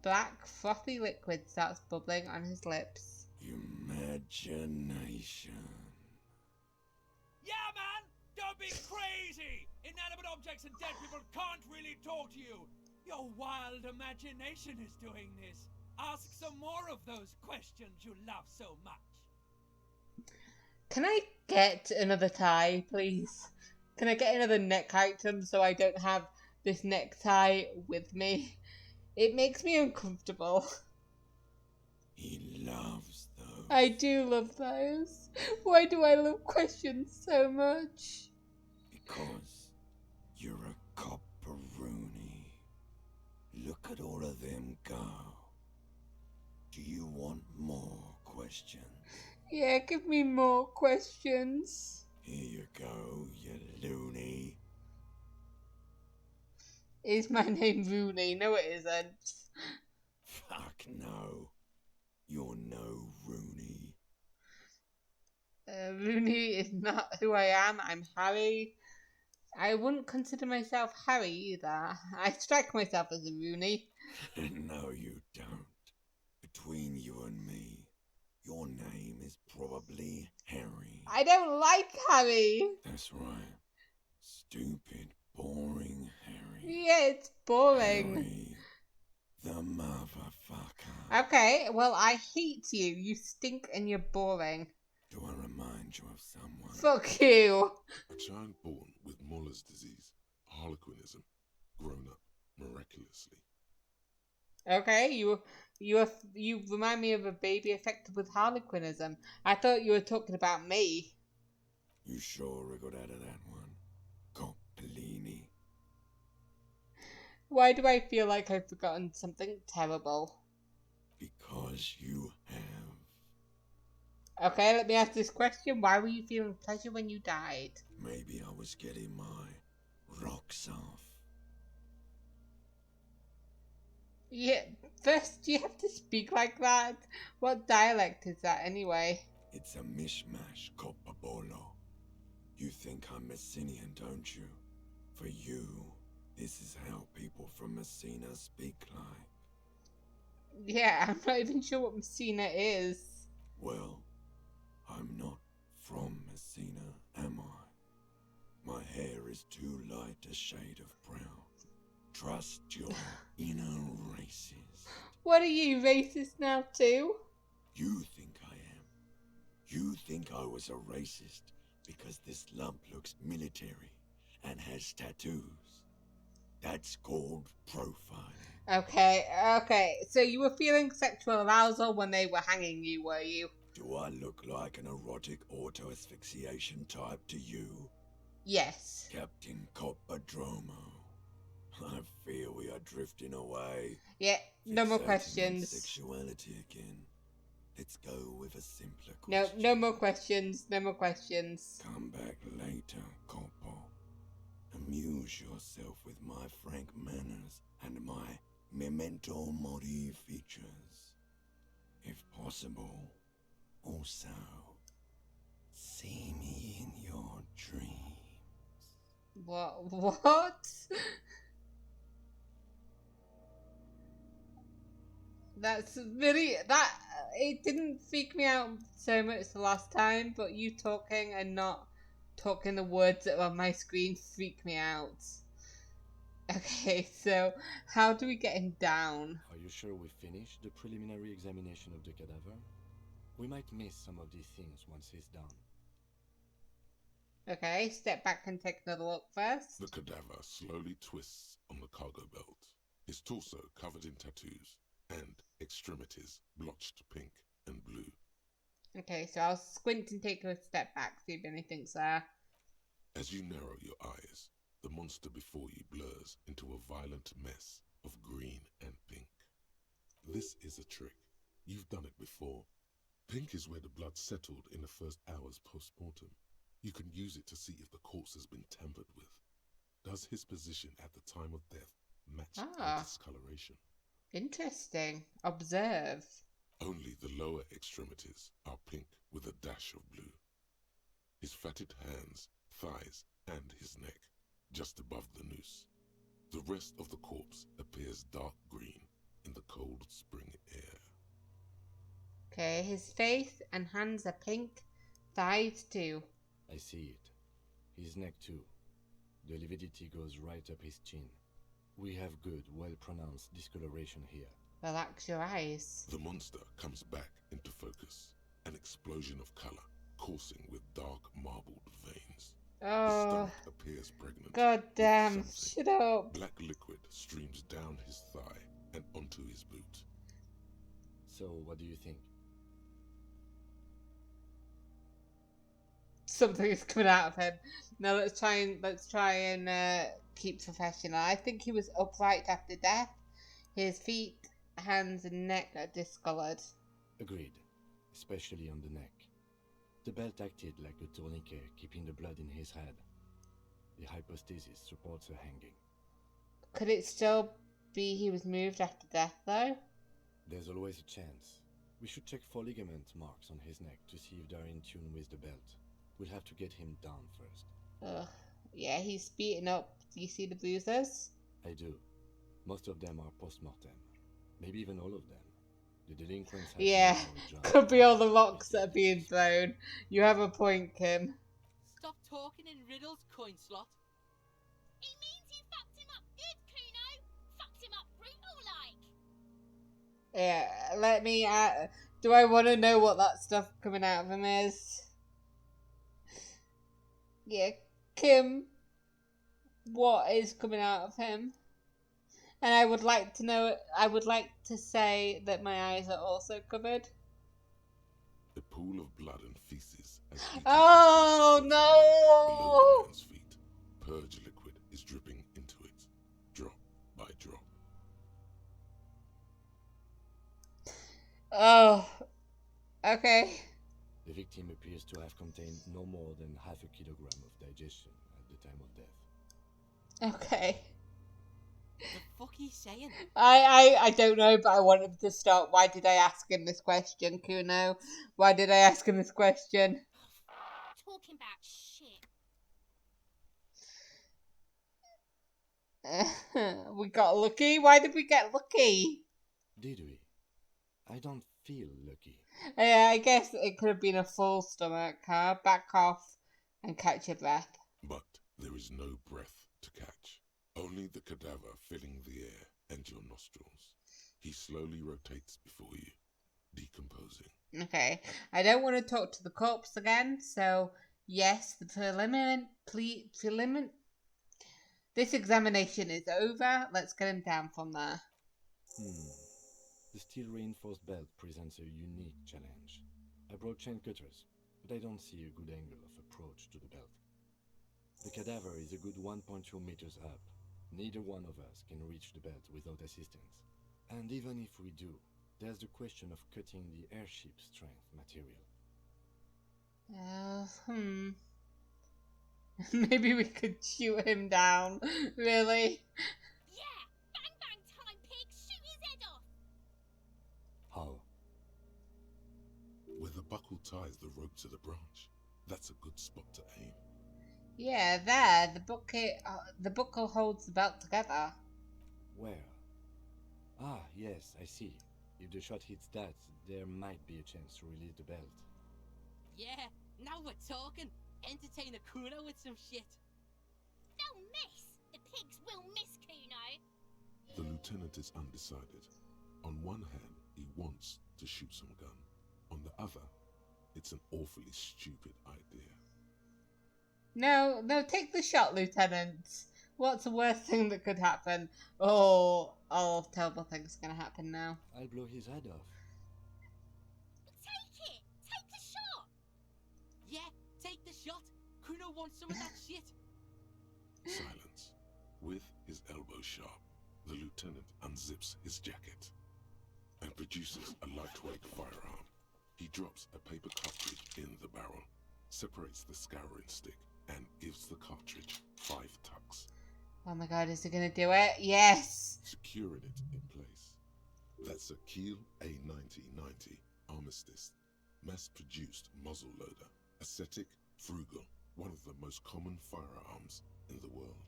Black frothy liquid starts bubbling on his lips. imagination. Yeah, man! Don't be crazy! Inanimate objects and dead people can't really talk to you! Your wild imagination is doing this. Ask some more of those questions you love so much. Can I get another tie, please? Can I get another neck item so I don't have this necktie with me? It makes me uncomfortable. He loves those. I do love those. Why do I love questions so much? Because you're a copperoony. Look at all of them go. Do you want more questions? Yeah, give me more questions. Here you go, you loony. Is my name Rooney? No, it isn't. Fuck no. You're no Rooney. Rooney is not who I am. I'm Harry. I wouldn't consider myself Harry either. I strike myself as a Rooney. No, you don't. Between you and me, your name is probably Harry. I don't like Harry. That's right. Stupid, boring Harry. Yeah, it's boring. Harry, the motherfucker. Okay, well, I hate you. You stink and you're boring. Do I remind you of someone? Fuck you. A child born with Muller's disease, harlequinism, grown up miraculously. Okay, you remind me of a baby affected with harlequinism. I thought you were talking about me. You sure wriggled out of that one. Coppellini. Why do I feel like I've forgotten something terrible? Because you have. Okay, let me ask this question. Why were you feeling pleasure when you died? Maybe I was getting my rocks off. Yeah, first you have to speak like that. What dialect is that anyway? It's a mishmash, Coppabolo. You think I'm Messinian, don't you? For you, this is how people from Messina speak like. Yeah, I'm not even sure what Messina is. Well, I'm not from Messina, am I? My hair is too light a shade of brown. Trust your inner racist. What are you, racist now too? You think I am. You think I was a racist because this lump looks military and has tattoos. That's called profiling. Okay. So you were feeling sexual arousal when they were hanging you, were you? Do I look like an erotic auto-asphyxiation type to you? Yes. Captain Coppadromo. I fear we are drifting away. Yeah, no more Fixating on questions. sexuality again. Let's go with a simpler No, question. no more questions. No more questions. Come back later, Coppo. Amuse yourself with my frank manners and my memento mori features. If possible, also see me in your dreams. What? That's really it didn't freak me out so much the last time, but you talking and not talking the words that are on my screen freak me out. Okay, so how do we get him down? Are you sure we finished the preliminary examination of the cadaver? We might miss some of these things once he's done. Okay, step back and take another look first. The cadaver slowly twists on the cargo belt, his torso covered in tattoos, and extremities blotched pink and blue. Okay, so I'll squint and take a step back, see if anything's there. As you narrow your eyes, the monster before you blurs into a violent mess of green and pink. This is a trick. You've done it before. Pink is where the blood settled in the first hours post-mortem. You can use it to see if the corpse has been tampered with. Does his position at the time of death match the discoloration? Interesting. Observe. Only the lower extremities are pink with a dash of blue. His fatted hands, thighs, and his neck, just above the noose. The rest of the corpse appears dark green in the cold spring air. Okay, his face and hands are pink, thighs too. I see it. His neck too. The lividity goes right up his chin. We have good, well-pronounced discoloration here. Relax your eyes. The monster comes back into focus, an explosion of color coursing with dark marbled veins. His stomach appears pregnant. God damn, shut up. Black liquid streams down his thigh and onto his boot. So, what do you think? Something is coming out of him. Now let's try and keep professional. I think he was upright after death. His feet, hands, and neck are discolored. Agreed, especially on the neck. The belt acted like a tourniquet, keeping the blood in his head. The hypostasis supports a hanging. Could it still be he was moved after death, though? There's always a chance. We should check for ligament marks on his neck to see if they're in tune with the belt. We'll have to get him down first. Yeah, he's beaten up. Do you see the bruises? I do. Most of them are post-mortem. Maybe even all of them. The delinquents have... Yeah, could be all the rocks that are being thrown. You have a point, Kim. Stop talking in riddles, coin slot. It means you fucked him up good, Cuno. Fucked him up brutal like. Yeah, let me... do I want to know what that stuff coming out of him is? Yeah, Kim, what is coming out of him? And I would like to know, I would like to say that my eyes are also covered. A pool of blood and feces has Oh no! below the man's feet. Purge liquid is dripping into it, drop by drop. Oh, okay. The victim appears to have contained no more than half a kilogram of digestion at the time of death. Okay. What the fuck are you saying? I don't know, but I wanted to start. Why did I ask him this question, Cuno? Why did I ask him this question? Talking about shit. We got lucky? Why did we get lucky? Did we? I don't feel lucky. Yeah, I guess it could have been a full stomach, huh? Back off and catch your breath. But there is no breath to catch. Only the cadaver filling the air and your nostrils. He slowly rotates before you, decomposing. Okay, I don't want to talk to the corpse again, so yes, the This examination is over. Let's get him down from there. The steel reinforced belt presents a unique challenge. I brought chain cutters, but I don't see a good angle of approach to the belt. The cadaver is a good 1.2 meters up. Neither one of us can reach the belt without assistance. And even if we do, there's the question of cutting the airship strength material. Maybe we could shoot him down. Really? Yeah! Bang bang time, pig! Shoot his head off! How? Where the buckle ties the rope to the branch, that's a good spot to aim. Yeah, there. The buckle holds the belt together. Where? Ah, yes, I see. If the shot hits that, there might be a chance to release the belt. Yeah, now we're talking. Entertain a Cuno with some shit. They'll miss! The pigs will miss Cuno! The lieutenant is undecided. On one hand, he wants to shoot some gun. On the other, it's an awfully stupid idea. No, take the shot, Lieutenant. What's the worst thing that could happen? Oh, all terrible things are gonna happen now. I'll blow his head off. Take it! Take the shot! Yeah, take the shot. Cuno wants some of that shit. Silence. With his elbow sharp, the lieutenant unzips his jacket and produces a lightweight firearm. He drops a paper cartridge in the barrel, separates the scouring stick, and gives the cartridge 5 tucks, Oh my god, is he gonna do it? Yes! securing it in place. That's a Kiel A9090 Armistice, mass-produced muzzle-loader, ascetic, frugal, one of the most common firearms in the world.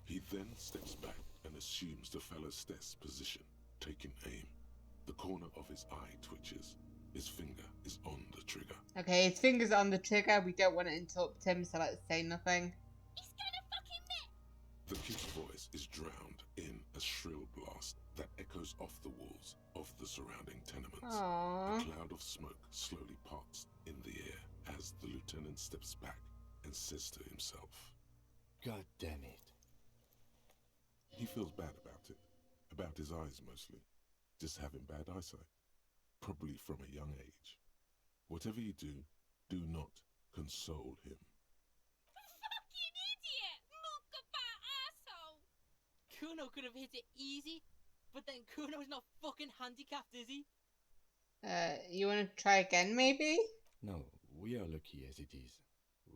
He then steps back and assumes the fellow's test position, taking aim. The corner of his eye twitches. His finger is on the trigger. Okay, his finger's on the trigger. We don't want to interrupt him, so let's say nothing. He's gonna fucking miss! The kid's voice is drowned in a shrill blast that echoes off the walls of the surrounding tenements. Aww. A cloud of smoke slowly parts in the air as the lieutenant steps back and says to himself, God damn it. he feels bad about his eyes mostly, just having bad eyesight, probably from a young age. Whatever you do, do not console him. Fucking idiot! Muckabat asshole! Cuno could have hit it easy, but then Cuno's not fucking handicapped, is he? You want to try again, maybe? No, we are lucky as it is.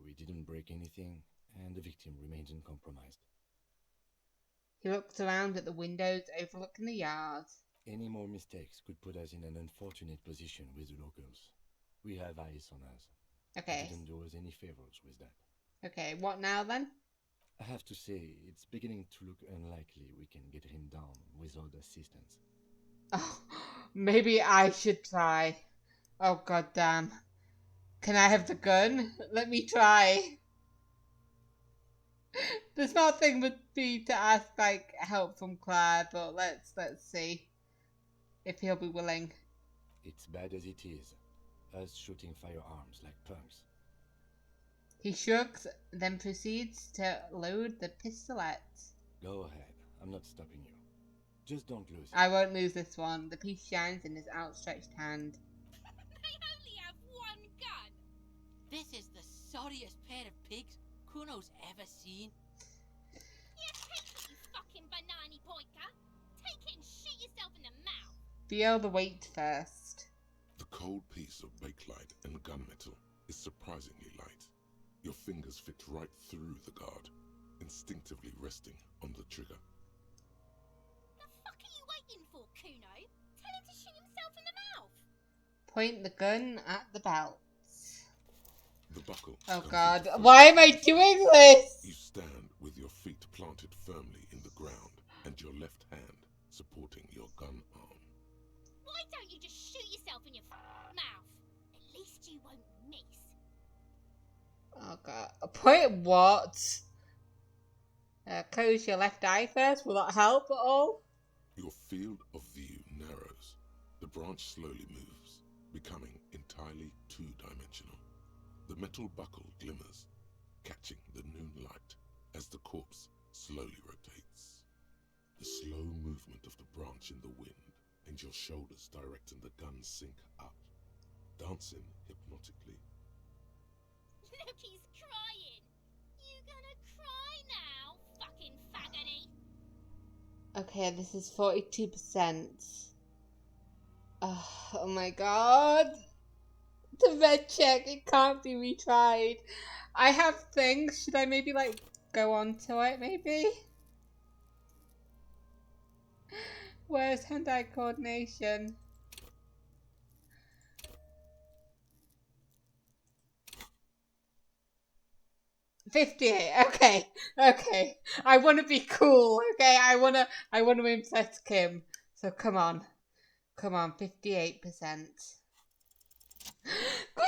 We didn't break anything, and the victim remains uncompromised. He looks around at the windows overlooking the yard. Any more mistakes could put us in an unfortunate position with the locals. We have eyes on us. Okay. They didn't do us any favors with that. Okay, what now then? I have to say, it's beginning to look unlikely we can get him down without assistance. Oh, maybe I should try. Oh, goddamn. Can I have the gun? Let me try. The smart thing would be to ask, like, help from Claire, but let's see if he'll be willing. It's bad as it is, us shooting firearms like punks. He shrugs, then proceeds to load the pistolet. Go ahead, I'm not stopping you. Just don't lose it. I won't lose this one. The piece shines in his outstretched hand. They only have one gun! This is the sorriest pair of pigs Cuno's ever seen. Yeah, take it, you fucking banana pointer! Take it and shoot yourself in the mouth! Feel the weight first. The cold piece of bakelite and gunmetal is surprisingly light. Your fingers fit right through the guard, instinctively resting on the trigger. The fuck are you waiting for, Cuno? Tell him to shoot himself in the mouth! Point the gun at the belt. The buckle. Oh comes god, into why am I focus. doing this? You stand with your feet planted firmly in the ground and your left hand supporting your gun arm. Why don't you just shoot yourself in your mouth? At least you won't miss. Oh god. Point what? Close your left eye first. Will that help at all? Your field of view narrows. The branch slowly moves, becoming entirely two-dimensional. The metal buckle glimmers, catching the noon light as the corpse slowly rotates. The slow movement of the branch in the wind and your shoulders directing the gun sync up, dancing hypnotically. Look, he's crying. You gonna cry now, fucking faggoty? Okay, this is 42%. Oh my god. The red check, it can't be retried. I have things. Should I maybe, like, go on to it, maybe? Where's hand-eye coordination? $58. Okay. I want to be cool. Okay, I want to impress Kim. So come on, 58%. Green.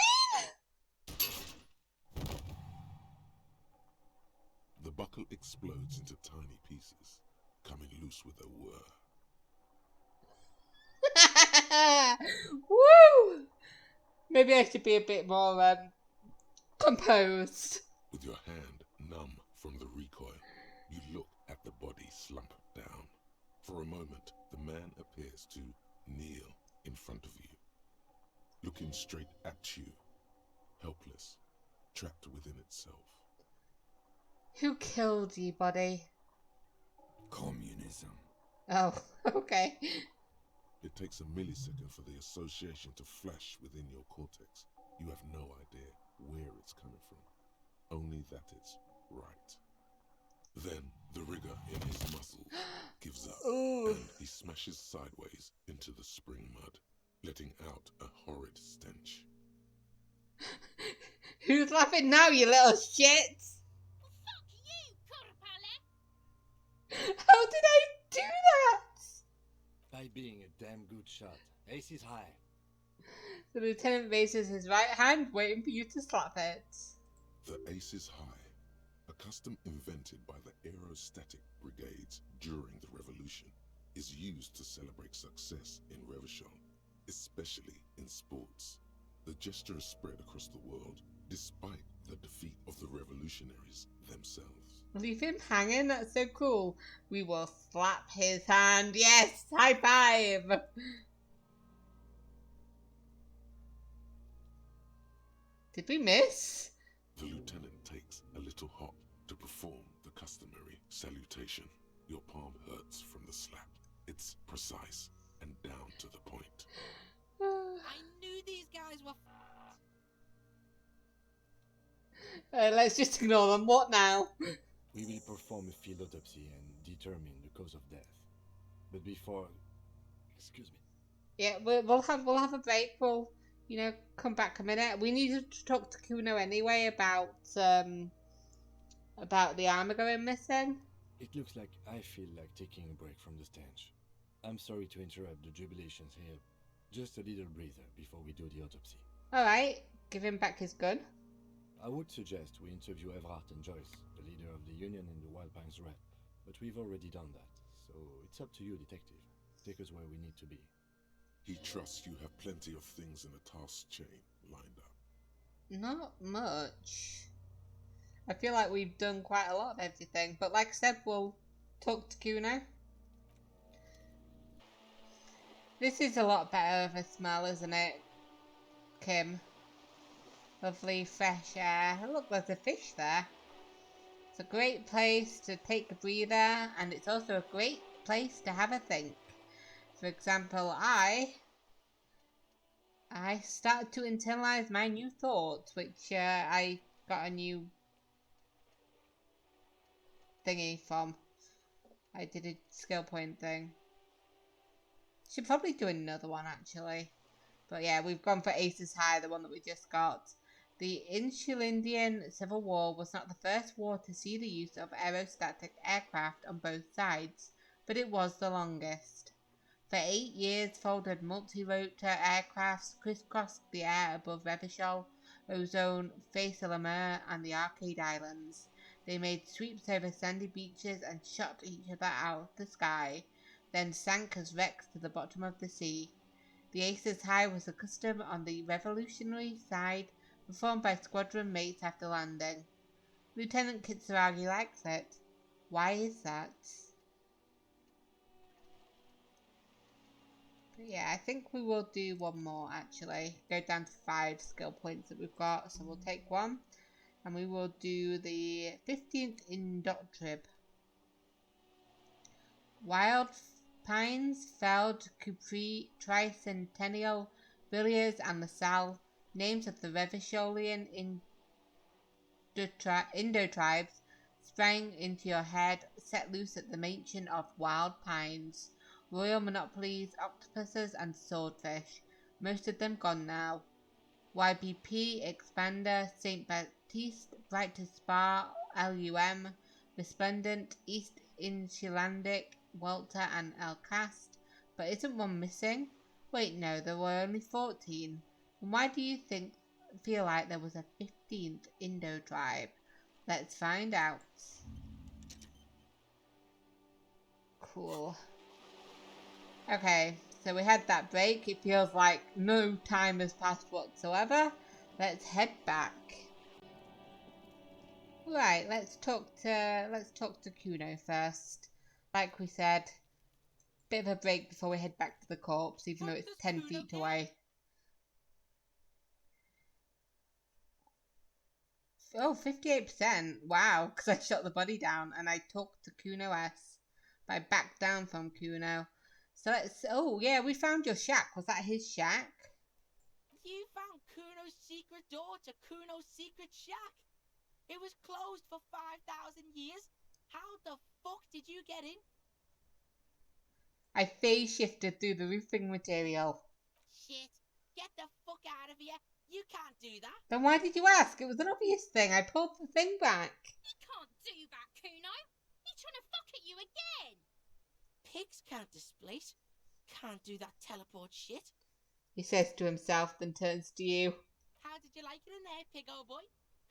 The buckle explodes into tiny pieces, coming loose with a whir. Woo! Maybe I should be a bit more composed. With your hand numb from the recoil, you look at the body slump down. For a moment, the man appears to kneel in front of you, looking straight at you, helpless, trapped within itself. Who killed you, buddy? Communism. Oh, okay. It takes a millisecond for the association to flash within your cortex. You have no idea where it's coming from, only that it's right. Then the rigor in his muscles gives up, and he smashes sideways into the spring mud, letting out a horrid stench. Who's laughing now, you little shit? Fuck you, Corpale! How did I do that? By being a damn good shot. Ace is high. The lieutenant raises his right hand, waiting for you to slap it. The ace is high, a custom invented by the aerostatic brigades during the revolution, is used to celebrate success in Revachol, especially in sports. The gesture is spread across the world, despite the defeat of the revolutionaries themselves. Leave him hanging? That's so cool. We will slap his hand. Yes! High five! Did we miss? The lieutenant takes a little hop to perform the customary salutation. Your palm hurts from the slap. It's precise and down to the point. I knew these guys were Let's just ignore them. What now? We will perform a field autopsy and determine the cause of death. But before... Excuse me. Yeah, we'll have a break. We'll, come back a minute. We needed to talk to Cuno anyway about the armor going missing. It looks like I feel like taking a break from the stench. I'm sorry to interrupt the jubilations here. Just a little breather before we do the autopsy. Alright, give him back his gun. I would suggest we interview Everhart and Joyce, the leader of the Union and the Wild Pines Rep. But we've already done that, so it's up to you, detective. Take us where we need to be. He trusts you have plenty of things in the task chain lined up. Not much. I feel like we've done quite a lot of everything, but like I said, we'll talk to Cuno. This is a lot better of a smell, isn't it, Kim? Lovely fresh air. Look, there's a fish there. It's a great place to take a breather, and it's also a great place to have a think. For example, I started to internalize my new thoughts, which I got a new thingy from. I did a skill point thing. Should probably do another one, actually. But yeah, we've gone for Aces High, the one that we just got. The Insulindian Civil War was not the first war to see the use of aerostatic aircraft on both sides, but it was the longest. For 8 years, folded multi-rotor aircrafts crisscrossed the air above Revachol, Ozone, Face-a-la-Mer, and the Arcade Islands. They made sweeps over sandy beaches and shot each other out of the sky, then sank as wrecks to the bottom of the sea. The Aces High was a custom on the revolutionary side, performed by squadron mates after landing. Lieutenant Kitsuragi likes it. Why is that? But yeah, I think we will do one more actually. Go down to 5 skill points that we've got. So we'll take one. And we will do the 15th Indoctrib. Wild Pines, Feld, Capri, Tricentennial, Villiers, and LaSalle, names of the Revisholian Indo-tribes, sprang into your head, set loose at the mention of Wild Pines. Royal monopolies, octopuses, and swordfish, most of them gone now. YBP, Expander, St. Baptiste, Bright to Spa, LUM, Resplendent, East Insulandic, Walter, and Elcast. But isn't one missing? Wait, no, there were only 14. And why do you feel like there was a 15th Indo tribe? Let's find out. Cool. Okay, so we had that break. It feels like no time has passed whatsoever. Let's head back. Right, let's talk to Cuno first. Like we said, bit of a break before we head back to the corpse, even though it's 10 feet away. Oh, 58%. Wow, because I shot the body down and I talked to Cuno S. But I backed down from Cuno. So let's... Oh, yeah, we found your shack. Was that his shack? You found Cuno's secret door to Cuno's secret shack. It was closed for 5,000 years. How the fuck did you get in? I phase shifted through the roofing material. Shit. Get the fuck out of here. You can't do that. Then why did you ask? It was an obvious thing. I pulled the thing back. You can't do that, Cuno. He's trying to fuck at you again. Pigs can't displace. Can't do that teleport shit. He says to himself, then turns to you. How did you like it in there, pig old boy?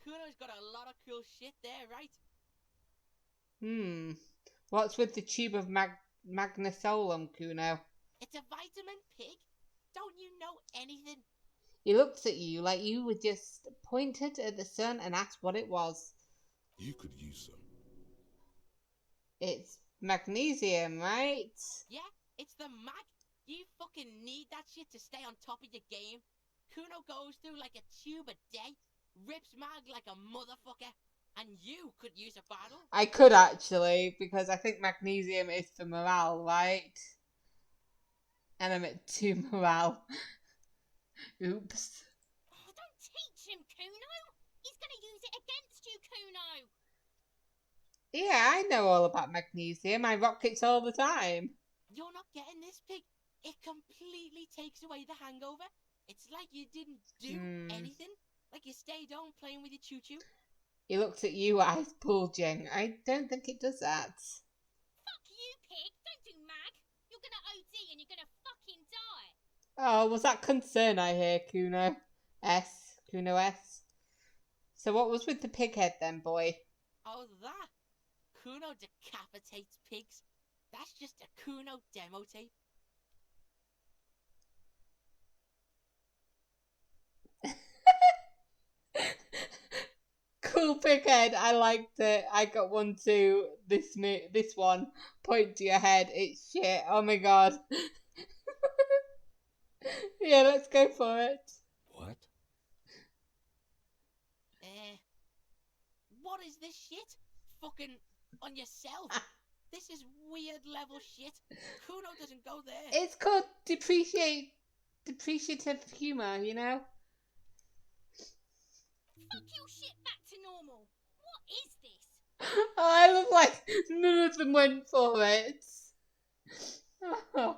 Cuno's got a lot of cool shit there, right? What's with the tube of magnesolum, Cuno? It's a vitamin, pig. Don't you know anything? He looks at you like you were just pointed at the sun and asked what it was. You could use some. It's magnesium, right? Yeah, it's the mag. You fucking need that shit to stay on top of your game. Cuno goes through like a tube a day, rips mag like a motherfucker, and you could use a bottle. I could actually, because I think magnesium is for morale, right? And I'm at 2 morale. Oops. Oh, don't teach him, Cuno. He's going to use it against you, Cuno. Yeah, I know all about magnesium. I rock it all the time. You're not getting this, pig. It completely takes away the hangover. It's like you didn't do anything. Like you stayed home playing with your choo-choo. He looks at you, eyes bulging. I don't think it does that. Fuck you, pig. Don't do mag. You're going to OD and you're going to fucking die. Oh, was that concern I hear, Cuno S? Cuno S? So what was with the pig head then, boy? Oh, that? Cuno decapitates pigs. That's just a Cuno demo tape. Cool pig head, I liked it. I got one too. This one. Point to your head. It's shit. Oh my god. Yeah, let's go for it. What? What is this shit? Fucking on yourself. This is weird level shit. Cuno doesn't go there. It's called depreciative humor, you know? Fuck your shit back to normal. What is this? I look like none of them went for it. Oh,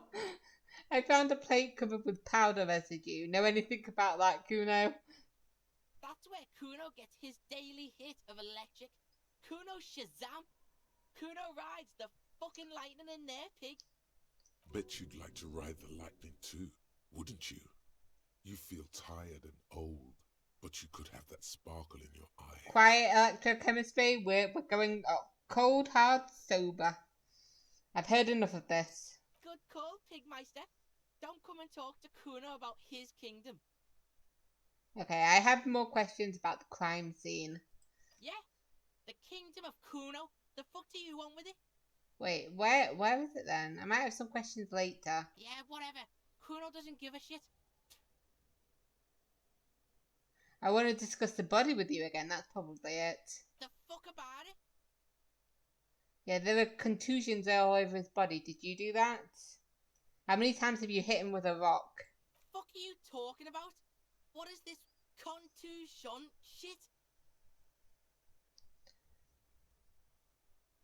I found a plate covered with powder residue. Know anything about that, Cuno? That's where Cuno gets his daily hit of electric. Cuno Shazam. Cuno rides the fucking lightning in there, pig. Bet you'd like to ride the lightning too, wouldn't you? You feel tired and old, but you could have that sparkle in your eye. Quiet electrochemistry. We're going cold, hard, sober. I've heard enough of this. Good call, Pigmeister. Don't come and talk to Cuno about his kingdom. Okay, I have more questions about the crime scene. Yeah, the kingdom of Cuno The fuck do you want with it? Wait, where is it then? I might have some questions later. Yeah, whatever. Cuno doesn't give a shit. I want to discuss the body with you again. That's probably it. The fuck about it? Yeah, there were contusions all over his body. Did you do that? How many times have you hit him with a rock? Fuck are you talking about? What is this contusion shit?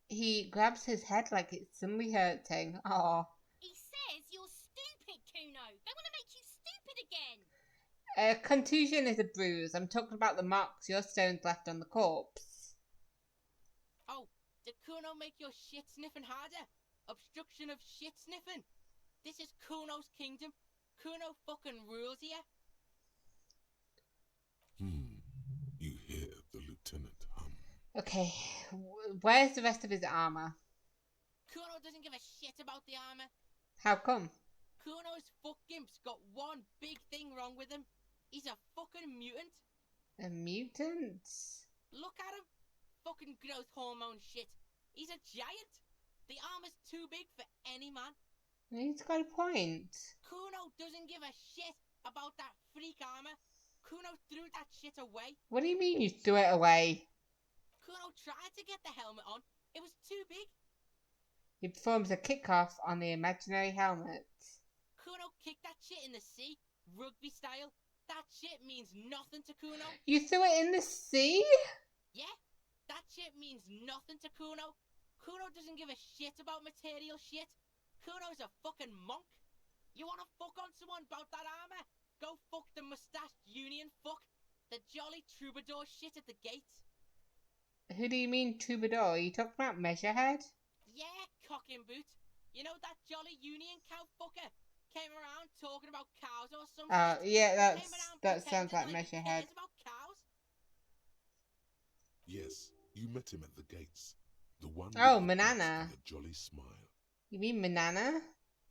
He grabs his head like it's suddenly hurting. Oh. He says you're stupid, Cuno. They want to make you stupid again. A contusion is a bruise. I'm talking about the marks your stones left on the corpse. Oh, did Cuno make your shit sniffing harder? Obstruction of shit sniffing? This is Cuno's kingdom. Cuno fucking rules here. You hear the lieutenant hum. Okay, where's the rest of his armor? Cuno doesn't give a shit about the armor. How come? Cuno's fuck gimp's got one big thing wrong with him. He's a fucking mutant. A mutant? Look at him. Fucking growth hormone shit. He's a giant. The armor's too big for any man. He's got a point. Cuno doesn't give a shit about that freak armor. Cuno threw that shit away. What do you mean you threw it away? Cuno tried to get the helmet on. It was too big. He performs a kickoff on the imaginary helmet. Cuno kicked that shit in the sea, rugby style. That shit means nothing to Cuno. You threw it in the sea? Yeah, that shit means nothing to Cuno. Cuno doesn't give a shit about material shit. Cuno's a fucking monk. You wanna fuck on someone about that armor? Go fuck the mustached union fuck. The jolly troubadour shit at the gates. Who do you mean troubadour? Are you talking about Measurehead? Yeah, cock and boot. You know that jolly union cow fucker? Came around talking about cows or something. Yeah, that sounds like Measurehead. About cows? Yes, you met him at the gates. The one Oh, with the boots Manana. and a jolly smile. You mean Manana?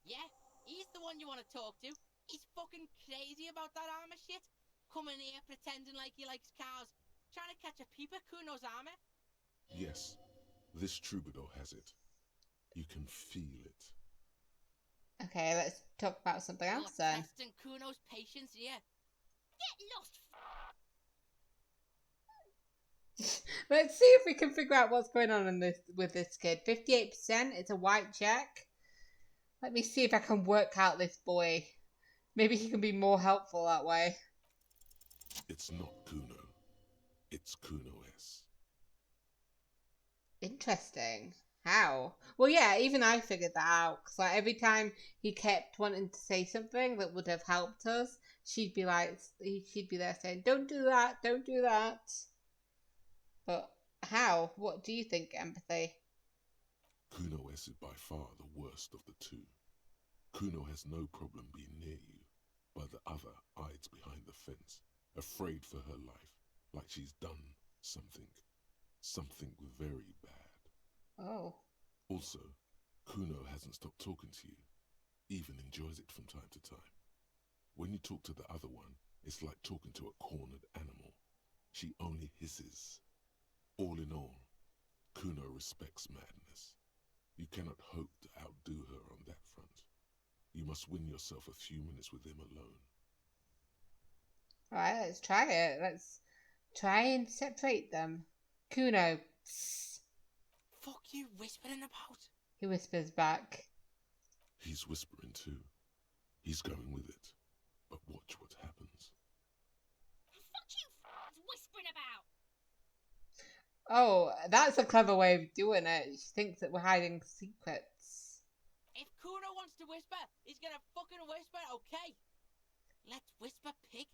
Yeah, he's the one you want to talk to. He's fucking crazy about that armor shit. Coming here pretending like he likes cows. Trying to catch a peep at Cuno's armor. Yes, this troubadour has it. You can feel it. Okay, let's talk about something else You're then. testing Cuno's patience here. Get lost. Let's see if we can figure out what's going on in this with this kid. 58%, it's a white check. Let me see if I can work out this boy. Maybe he can be more helpful that way. It's not Cuno. It's Cuno-S. Interesting. How? Well, yeah, even I figured that out. Because like, every time he kept wanting to say something that would have helped us, she'd be there saying, "Don't do that, don't do that." But how? What do you think, Empathy? Cuno-S is by far the worst of the two. Cuno has no problem being near you, but the other hides behind the fence, afraid for her life, like she's done something very bad. Oh. Also, Cuno hasn't stopped talking to you, even enjoys it from time to time. When you talk to the other one, it's like talking to a cornered animal. She only hisses. All in all, Cuno respects madness. You cannot hope to outdo her on that front. You must win yourself a few minutes with him alone. Alright, let's try it. Let's try and separate them. Cuno. Psst. Fuck you whispering about? He whispers back. He's whispering too. He's going with it. But watch what happens. Fuck you whispering about. Oh, that's a clever way of doing it. She thinks that we're hiding secrets. If Cuno wants to whisper, he's gonna fucking whisper, okay? Let's whisper, pig.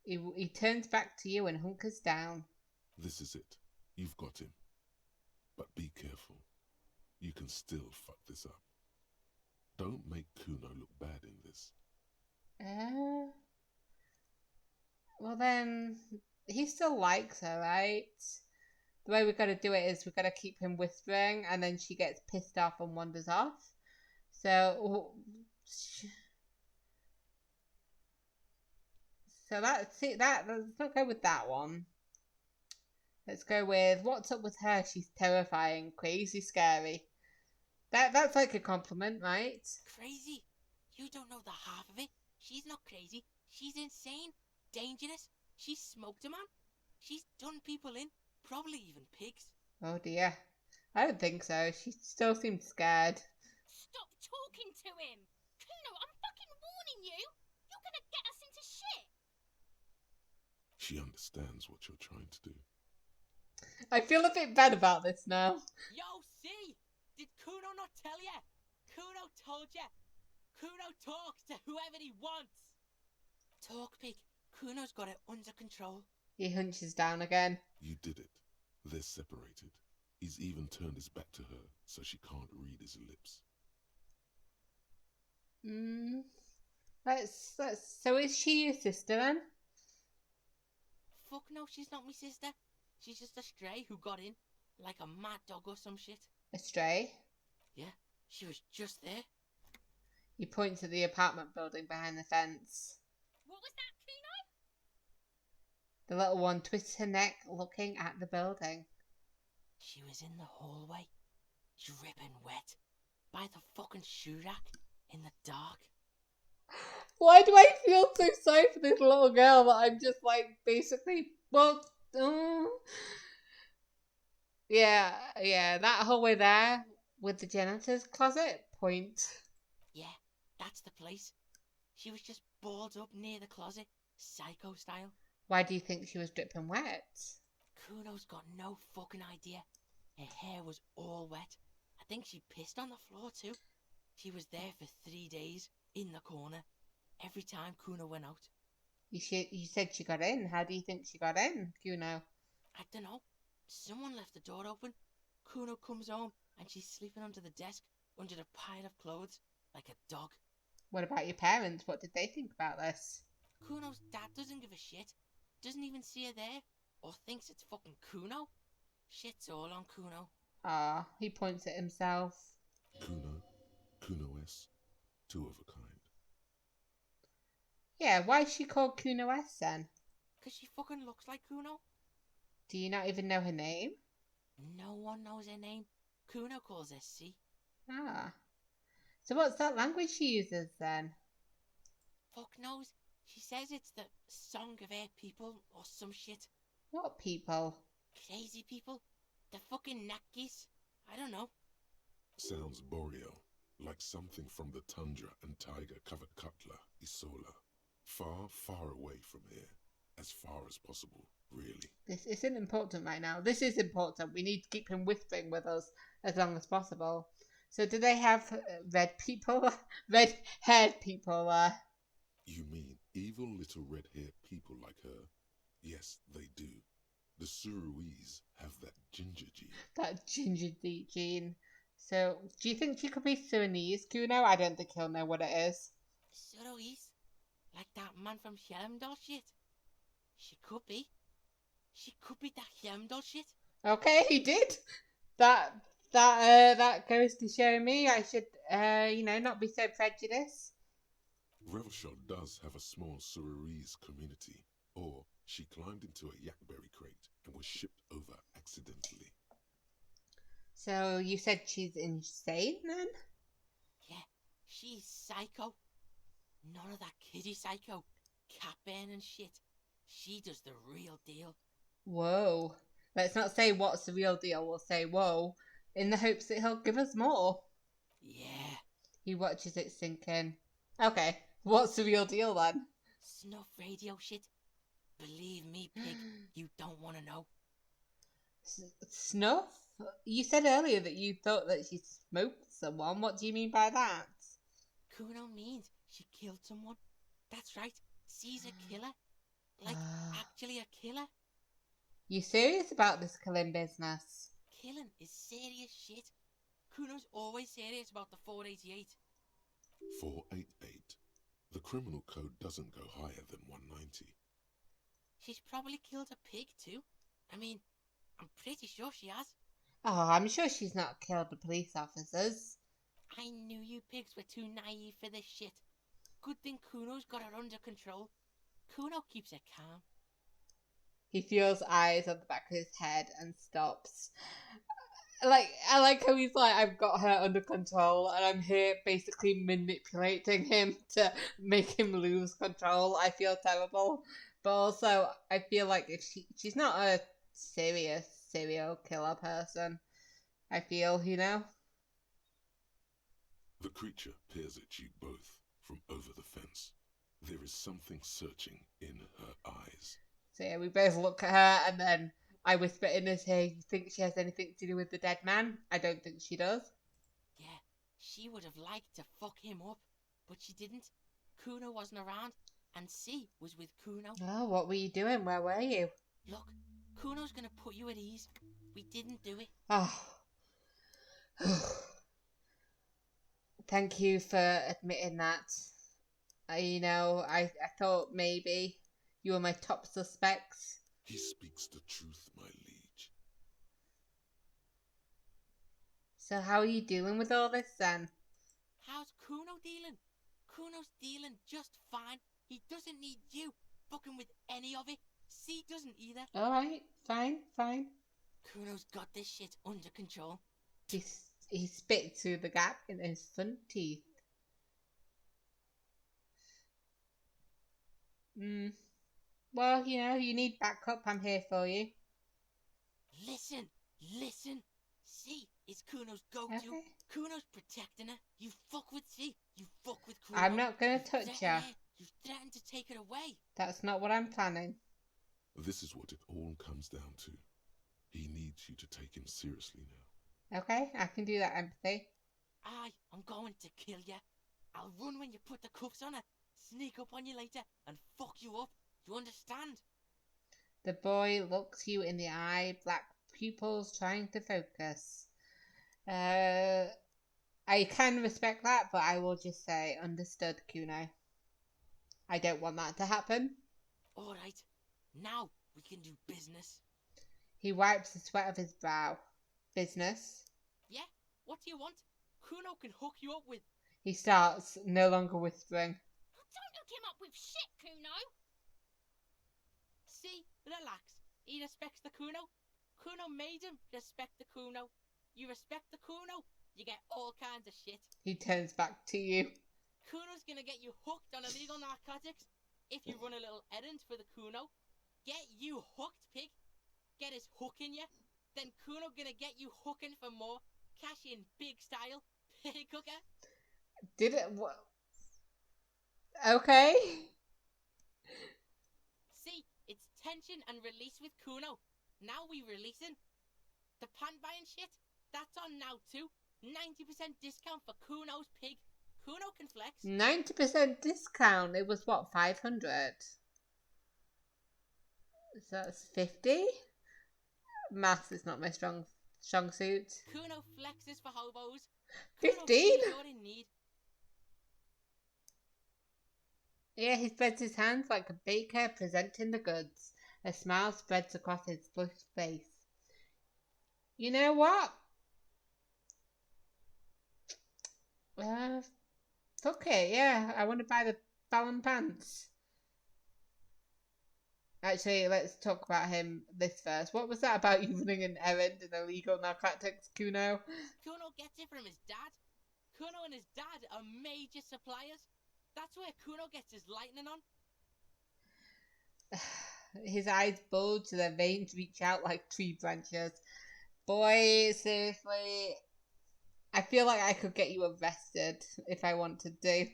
He turns back to you and hunkers down. This is it. You've got him. But be careful. You can still fuck this up. Don't make Cuno look bad in this. Well then, he still likes her, right? The way we gotta do it is we gotta keep him whispering, and then she gets pissed off and wanders off. So let's not go with that one. Let's go with what's up with her? She's terrifying, crazy, scary. That's like a compliment, right? Crazy? You don't know the half of it. She's not crazy. She's insane. Dangerous. She's smoked a man. She's done people in. Probably even pigs. Oh dear. I don't think so. She still seems scared. Stop talking to him! Cuno, I'm fucking warning you! You're gonna get us into shit! She understands what you're trying to do. I feel a bit bad about this now. Yo, see? Did Cuno not tell ya? Cuno told ya. Cuno talks to whoever he wants. Talk, pig. Cuno's got it under control. He hunches down again. You did it. They're separated. He's even turned his back to her, so she can't read his lips. So is she your sister then? Fuck no, she's not me sister. She's just a stray who got in, like a mad dog or some shit. A stray? Yeah, she was just there. He points at the apartment building behind the fence. What was that, Cuno? The little one twists her neck, looking at the building. She was in the hallway, dripping wet, by the fucking shoe rack, in the dark. Why do I feel so sorry for this little girl that I'm just like basically, well, yeah, that hallway there with the janitor's closet, point. Yeah, that's the place. She was just balled up near the closet, psycho style. Why do you think she was dripping wet? Cuno's got no fucking idea. Her hair was all wet. I think she pissed on the floor too. She was there for 3 days, in the corner, every time Cuno went out. You said she got in. How do you think she got in, Cuno? I don't know. Someone left the door open. Cuno comes home and she's sleeping under the desk, under the pile of clothes, like a dog. What about your parents? What did they think about this? Cuno's dad doesn't give a shit. Doesn't even see her there, or thinks it's fucking Cuno. Shit's all on Cuno. Ah, he points at himself. Cuno, Cuno-S, two of a kind. Yeah, why is she called Cuno S then? 'Cause she fucking looks like Cuno. Do you not even know her name? No one knows her name. Cuno calls her C. Ah. So what's that language she uses then? Fuck knows. She says it's the song of her people or some shit. What people? Crazy people. The fucking Nakis. I don't know. Sounds boreal, like something from the tundra and tiger-covered cutler, Isola. Far, far away from here. As far as possible, really. This isn't important right now. This is important. We need to keep him whispering with us as long as possible. So do they have red people? Red-haired people there? You mean evil little red-haired people like her? Yes, they do. The Suruese have that ginger gene. That ginger gene. So, do you think she could be Sudanese, Cuno? I don't think he'll know what it is. Suruese? Like that man from Helmdall shit? She could be. She could be that Helmdall shit. Okay, he did. That goes to show me I should, not be so prejudiced. Revelshot does have a small Suruese community, or she climbed into a yakberry crate and was shipped over accidentally. So you said she's insane then? Yeah, she's psycho. None of that kiddie psycho, cat burn and shit. She does the real deal. Whoa. Let's not say what's the real deal, we'll say whoa, in the hopes that he'll give us more. Yeah. He watches it sink in. Okay, what's the real deal then? Snuff radio shit. Believe me, pig, you don't want to know. Snuff? You said earlier that you thought that she smoked someone. What do you mean by that? Cuno means she killed someone. That's right. She's a killer. Like, actually a killer. You serious about this killing business? Killing is serious shit. Cuno's always serious about the 488. 488. The criminal code doesn't go higher than 190. She's probably killed a pig too. I mean, I'm pretty sure she has. Oh, I'm sure she's not killed the police officers. I knew you pigs were too naive for this shit. Good thing Cuno's got her under control. Cuno keeps her calm. He feels eyes on the back of his head and stops. I like how he's like, I've got her under control and I'm here basically manipulating him to make him lose control. I feel terrible. But also, I feel like if she's not a serious serial killer person, I feel, you know? The creature peers at you both from over the fence. There is something searching in her eyes. So yeah, we both look at her and then I whisper in her ear, you think she has anything to do with the dead man? I don't think she does. Yeah, she would have liked to fuck him up, but she didn't. Cuno wasn't around, and C was with Cuno. Oh, what were you doing? Where were you? Look, Cuno's gonna put you at ease. We didn't do it. Oh. Thank you for admitting that. I thought maybe you were my top suspects. He speaks the truth, my liege. So how are you dealing with all this then? How's Cuno dealing? Cuno's dealing just fine. He doesn't need you fucking with any of it. C doesn't either. Alright, fine. Cuno's got this shit under control. He spit through the gap in his front teeth. Well, you need backup. I'm here for you. Listen. C is Cuno's go-to. Okay. Cuno's protecting her. You fuck with C. You fuck with Cuno. I'm not gonna touch her. You threatened to take it away. That's not what I'm planning. This is what it all comes down to. He needs you to take him seriously now. Okay, I can do that, empathy. I'm going to kill you. I'll run when you put the cuffs on her, sneak up on you later, and fuck you up. You understand? The boy looks you in the eye, black pupils trying to focus. I can respect that, but I will just say, understood, Cuno. I don't want that to happen. Alright, now we can do business. He wipes the sweat of his brow. Business? Yeah? What do you want? Cuno can hook you up with... He starts, no longer whispering. Don't hook him up with shit, Cuno. See? Relax. He respects the Cuno. Cuno made him respect the Cuno. You respect the Cuno, you get all kinds of shit. He turns back to you. Cuno's gonna get you hooked on illegal narcotics. If you run a little errand for the Cuno, get you hooked, pig. Get his hook in you. Then Cuno gonna get you hooking for more. Cash in big style. Pig hooker. Did it? What? Okay. See, it's tension and release with Cuno. Now we releasing. The pan buying shit, that's on now too. 90% discount for Cuno's pig. Cuno can flex. 90% discount. It was what, 500? So that's 50? Maths is not my strong suit. Cuno flexes for hobos. 15? You're in need. Yeah, he spreads his hands like a baker presenting the goods. A smile spreads across his flushed face. You know what? Fuck it, yeah. I want to buy the Fallon pants. Actually, let's talk about this first. What was that about you running an errand in illegal narcotics, Cuno? Cuno gets it from his dad. Cuno and his dad are major suppliers. That's where Cuno gets his lightning on. His eyes bulge, their veins reach out like tree branches. Boy, seriously, I feel like I could get you arrested if I wanted to.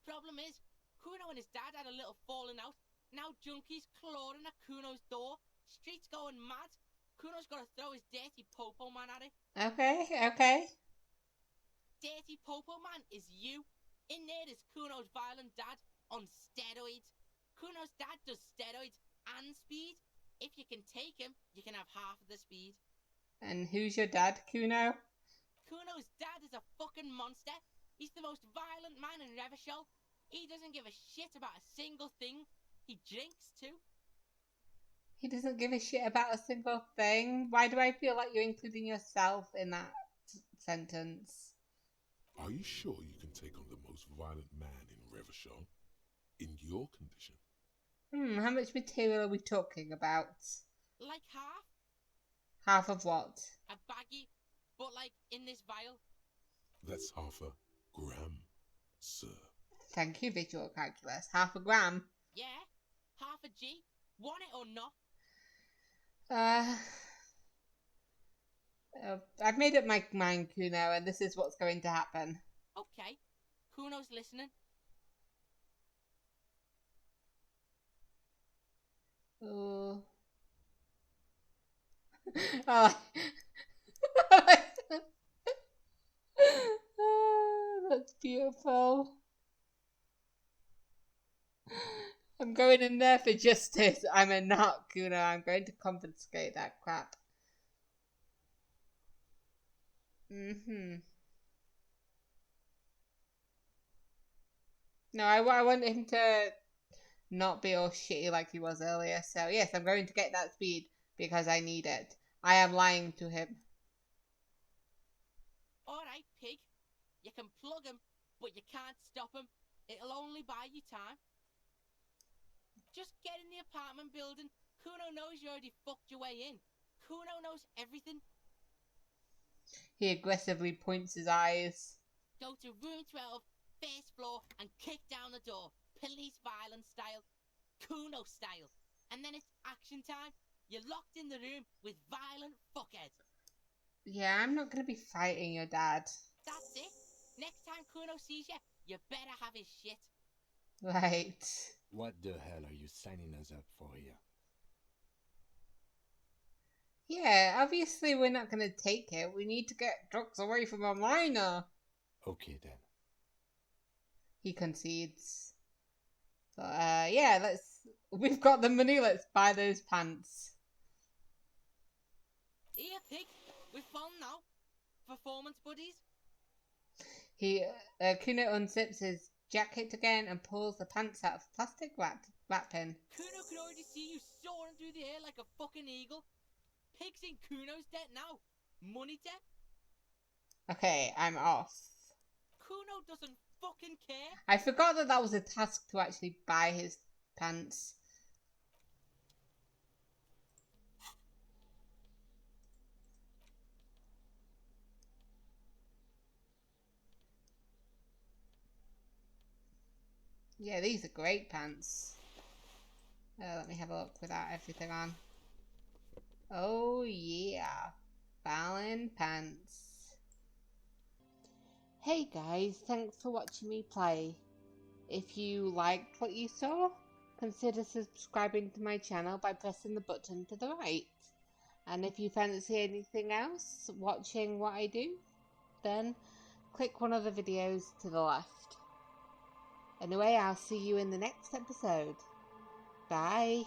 Problem is, Cuno and his dad had a little falling out. Now junkies clawing at Cuno's door. Streets going mad. Cuno's got to throw his dirty popo man at it. Okay. Dirty popo man is you. In there is Cuno's violent dad on steroids. Cuno's dad does steroids and speed. If you can take him, you can have half of the speed. And who's your dad, Cuno? Cuno's dad is a fucking monster. He's the most violent man in Revachol. He doesn't give a shit about a single thing. He drinks too. He doesn't give a shit about a single thing. Why do I feel like you're including yourself in that sentence? Are you sure you can take on the most violent man in Revachol? In your condition? How much material are we talking about? Like half. Half of what? A baggie, but like in this vial. That's half a gram, sir. Thank you, visual calculus. Half a gram. Yeah, half a G. Want it or not? I've made up my mind, Cuno, and this is what's going to happen. Okay, Cuno's listening. Oh. Oh, that's beautiful. I'm going in there for justice. I'm a not, Cuno. I'm going to confiscate that crap. No, I want him to not be all shitty like he was earlier. So yes, I'm going to get that speed because I need it. I am lying to him. Alright, pig. You can plug him, but you can't stop him. It'll only buy you time. Just get in the apartment building. Cuno knows you already fucked your way in. Cuno knows everything. He aggressively points his eyes. Go to room 12, first floor, and kick down the door. Police violence style. Cuno style. And then it's action time. You're locked in the room with violent fuckheads. Yeah, I'm not going to be fighting your dad. That's it. Next time Cuno sees you, you better have his shit. Right. What the hell are you signing us up for here? Yeah, obviously we're not going to take it. We need to get drugs away from a minor. Okay then. He concedes. But yeah, we've got the money, let's buy those pants. Here, pig. We're fun now. Performance buddies. Cuno unzips his jacket again and pulls the pants out of a plastic wrap pin. Cuno can already see you soaring through the air like a fucking eagle. Pig's in Cuno's debt now. Money debt. Okay, I'm off. Cuno doesn't fucking care. I forgot that was a task to actually buy his pants. Yeah, these are great pants. Let me have a look without everything on. Oh yeah, Fallon pants. Hey guys, thanks for watching me play. If you liked what you saw, consider subscribing to my channel by pressing the button to the right. And if you fancy anything else, watching what I do, then click one of the videos to the left. Anyway, I'll see you in the next episode. Bye.